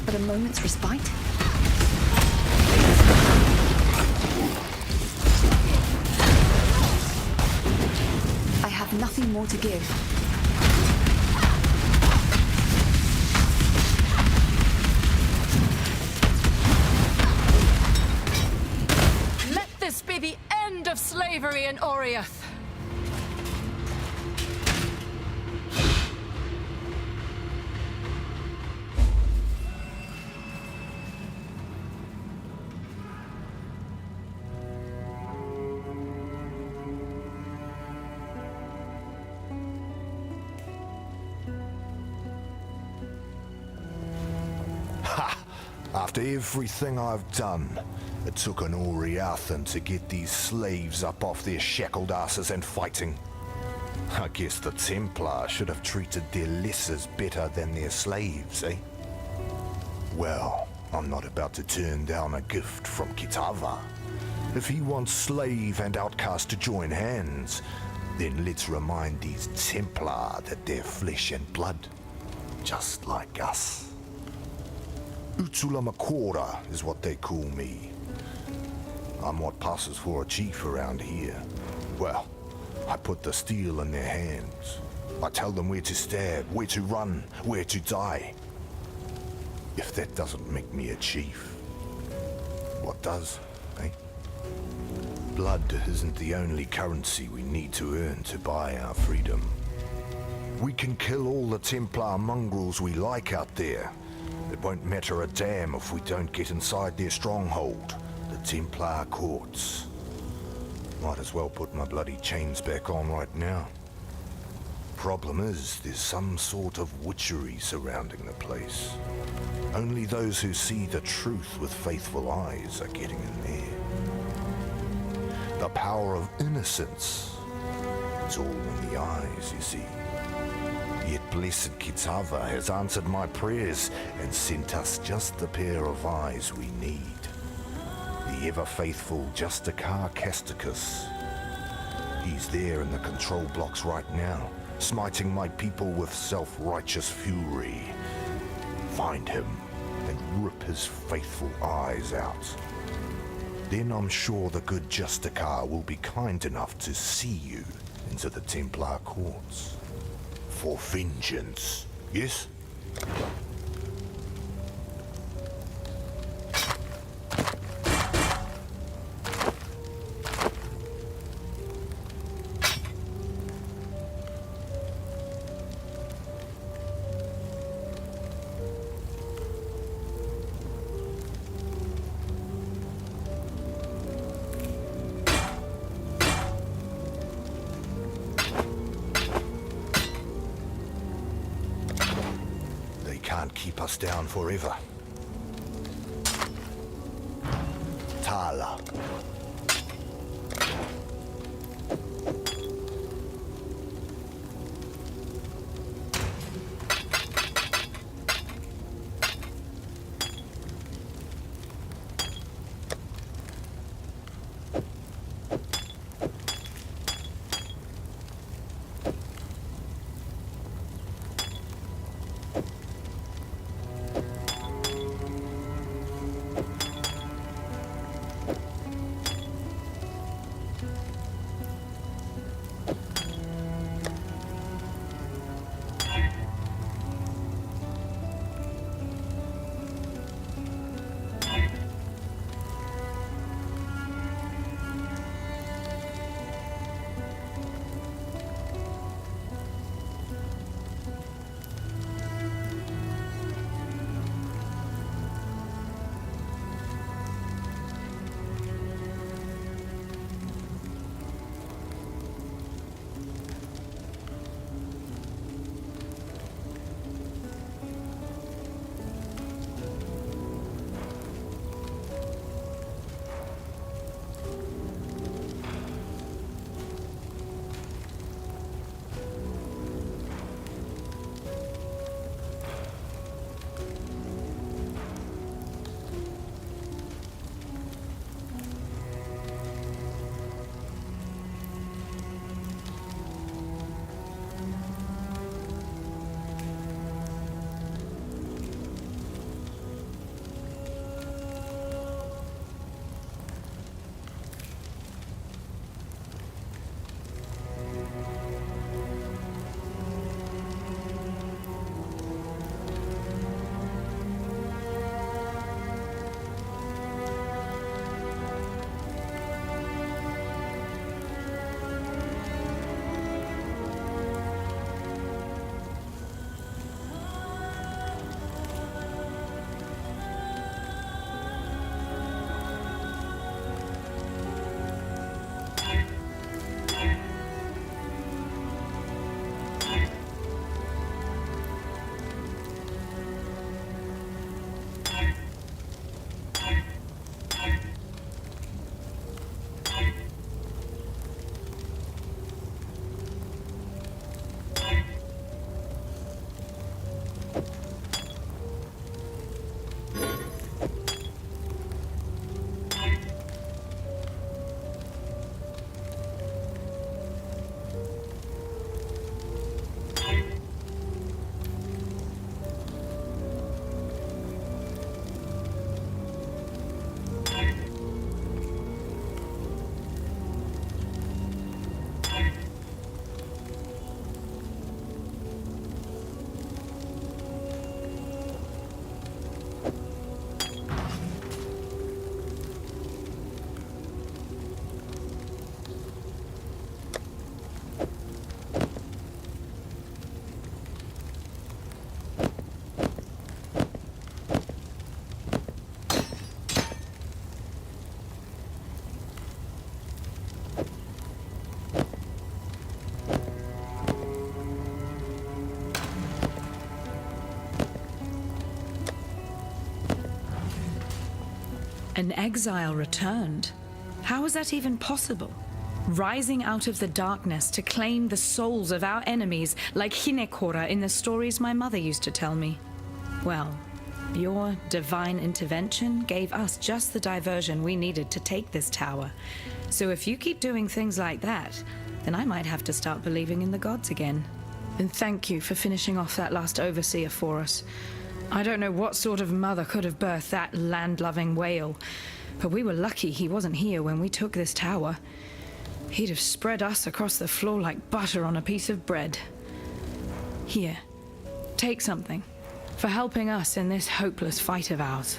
But a moment's respite? I have nothing more to give. Let this be the end of slavery in Oriath. After everything I've done, it took an Oriathan to get these slaves up off their shackled asses and fighting. I guess the Templar should have treated their lessers better than their slaves, eh? Well, I'm not about to turn down a gift from Kitava. If he wants slave and outcast to join hands, then let's remind these Templar that they're flesh and blood, just like us. Utulamakora is what they call me. I'm what passes for a chief around here. Well, I put the steel in their hands. I tell them where to stab, where to run, where to die. If that doesn't make me a chief, what does, eh? Blood isn't the only currency we need to earn to buy our freedom. We can kill all the Templar mongrels we like out there. It won't matter a damn if we don't get inside their stronghold, the Templar courts. Might as well put my bloody chains back on right now. Problem is, there's some sort of witchery surrounding the place. Only those who see the truth with faithful eyes are getting in there. The power of innocence. It's all in the eyes, you see. Yet blessed Kitava has answered my prayers and sent us just the pair of eyes we need. The ever-faithful Justikar Casticus. He's there in the control blocks right now, smiting my people with self-righteous fury. Find him and rip his faithful eyes out. Then I'm sure the good Justikar will be kind enough to see you into the Templar courts. For vengeance, yes? Can't keep us down forever. Tala. An exile returned? How is that even possible? Rising out of the darkness to claim the souls of our enemies, like Hinekora in the stories my mother used to tell me. Well, your divine intervention gave us just the diversion we needed to take this tower. So if you keep doing things like that, then I might have to start believing in the gods again. And thank you for finishing off that last overseer for us. I don't know what sort of mother could have birthed that land-loving whale, but we were lucky he wasn't here when we took this tower. He'd have spread us across the floor like butter on a piece of bread. Here, take something for helping us in this hopeless fight of ours.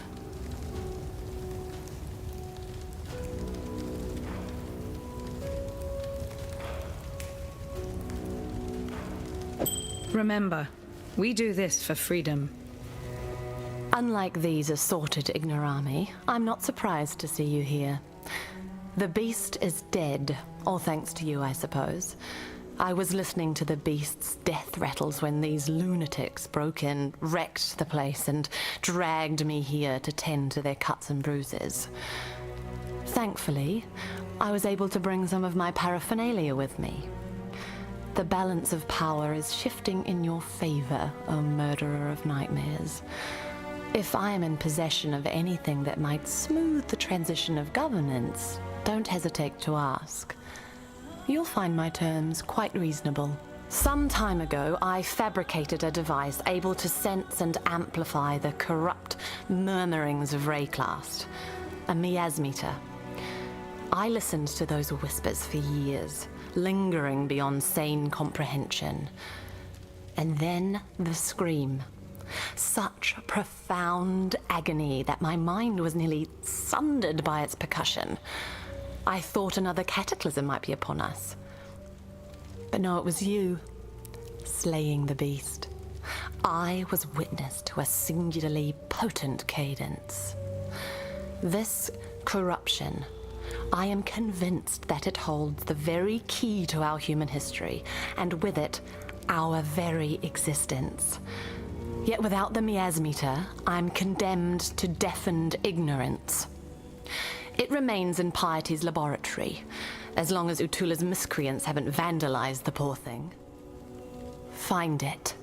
Remember, we do this for freedom. Unlike these assorted ignorami, I'm not surprised to see you here. The beast is dead, all thanks to you, I suppose. I was listening to the beast's death rattles when these lunatics broke in, wrecked the place, and dragged me here to tend to their cuts and bruises. Thankfully, I was able to bring some of my paraphernalia with me. The balance of power is shifting in your favor, O murderer of nightmares. If I am in possession of anything that might smooth the transition of governance, don't hesitate to ask. You'll find my terms quite reasonable. Some time ago, I fabricated a device able to sense and amplify the corrupt murmurings of Rayclast, a miasmeter. I listened to those whispers for years, lingering beyond sane comprehension. And then the scream. Such profound agony that my mind was nearly sundered by its percussion. I thought another cataclysm might be upon us. But no, it was you, slaying the beast. I was witness to a singularly potent cadence. This corruption, I am convinced that it holds the very key to our human history, and with it, our very existence. Yet without the miasmeter, I'm condemned to deafened ignorance. It remains in Piety's laboratory, as long as Utula's miscreants haven't vandalized the poor thing. Find it.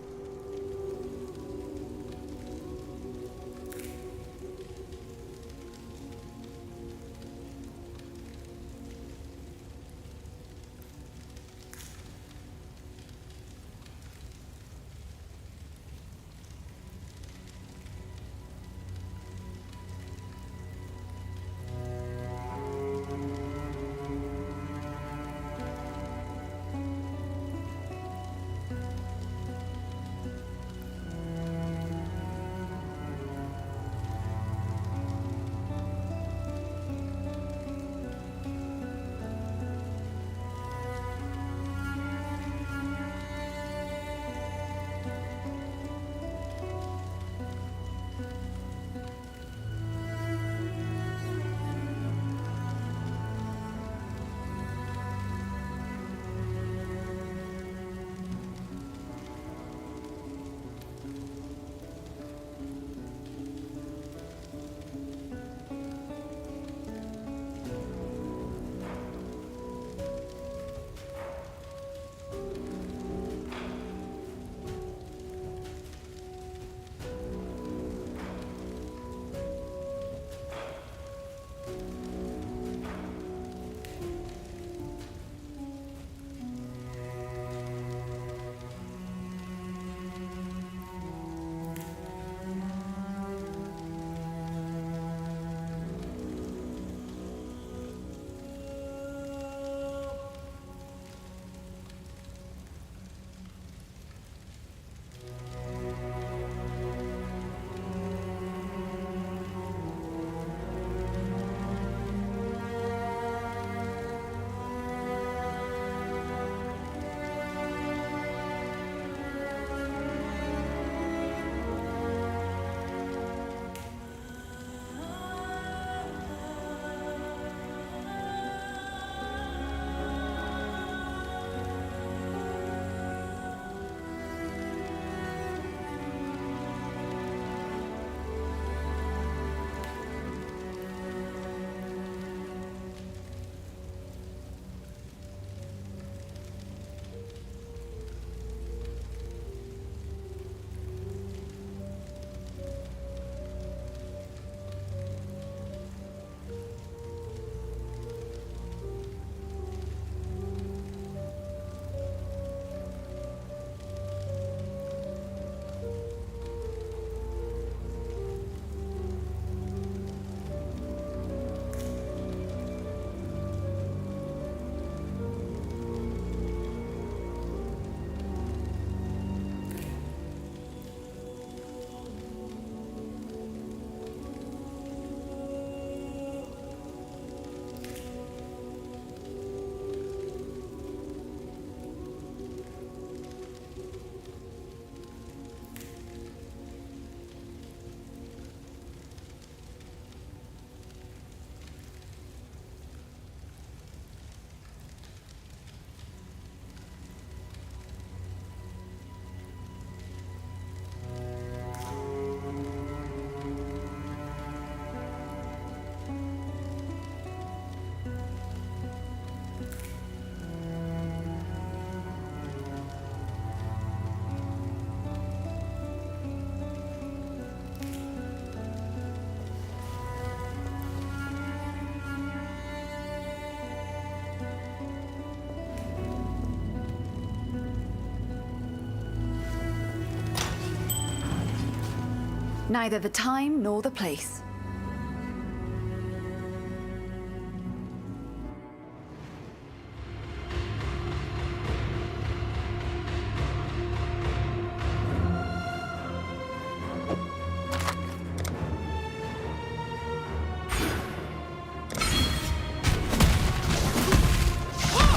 Neither the time nor the place.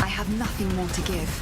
I have nothing more to give.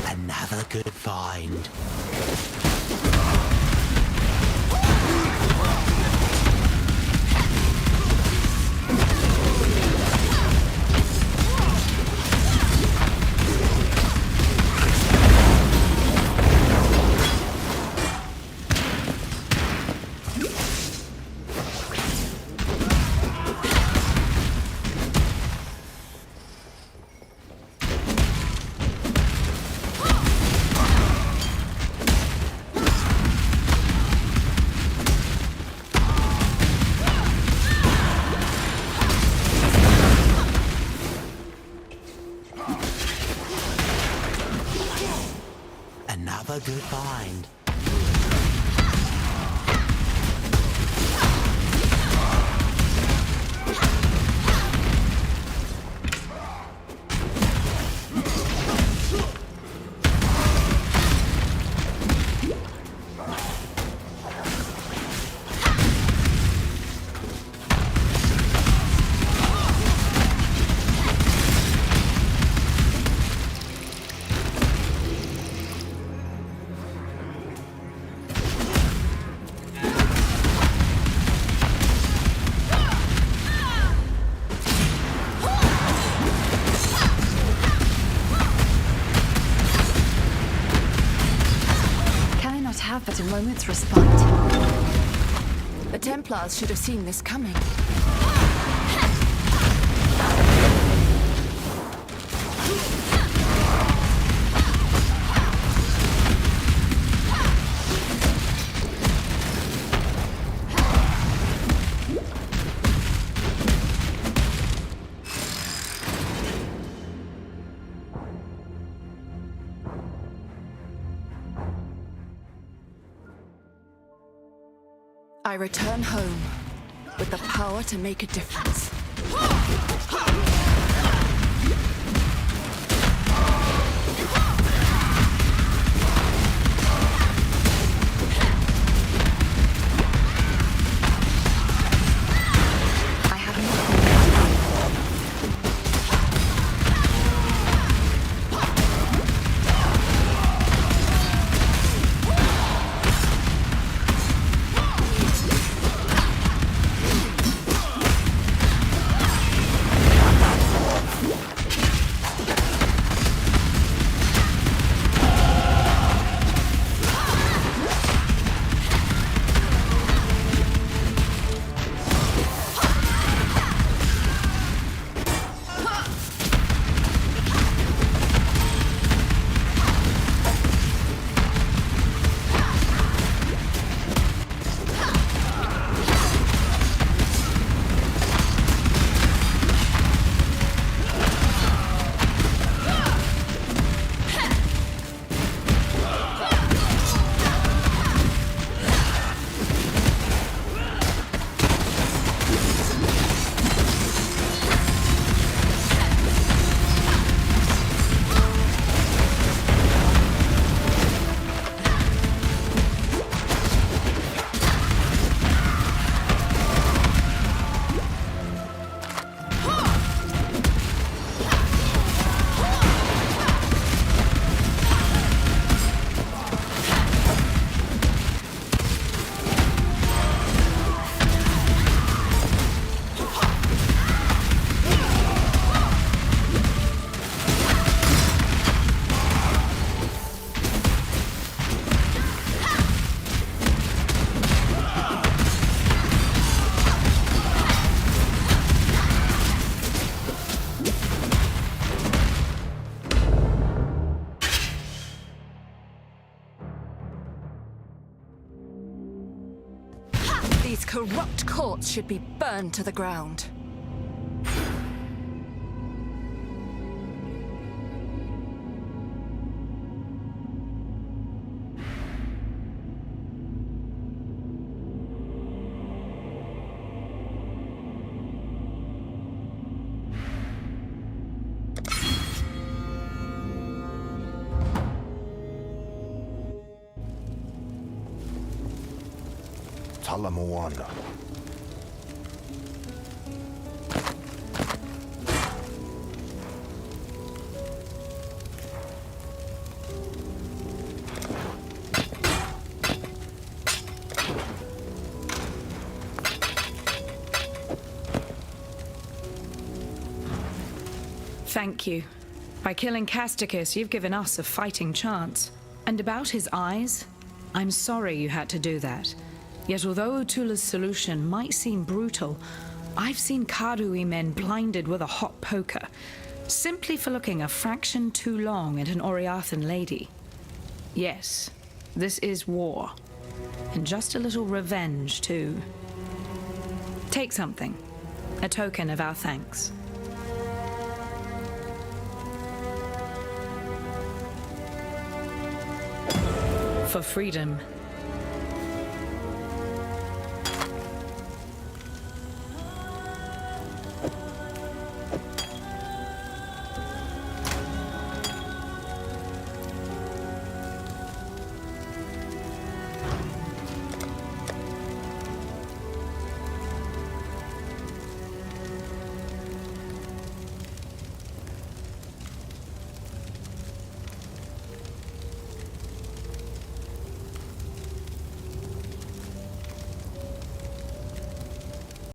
Another good find. Another good find. Have but a moment's respite. The Templars should have seen this coming. I return home with the power to make a difference. His corrupt corpse should be burned to the ground. Talamoana. Thank you. By killing Casticus, you've given us a fighting chance. And about his eyes, I'm sorry you had to do that. Yet although Utula's solution might seem brutal, I've seen Karui men blinded with a hot poker, simply for looking a fraction too long at an Oriathan lady. Yes, this is war. And just a little revenge, too. Take something. A token of our thanks. For freedom,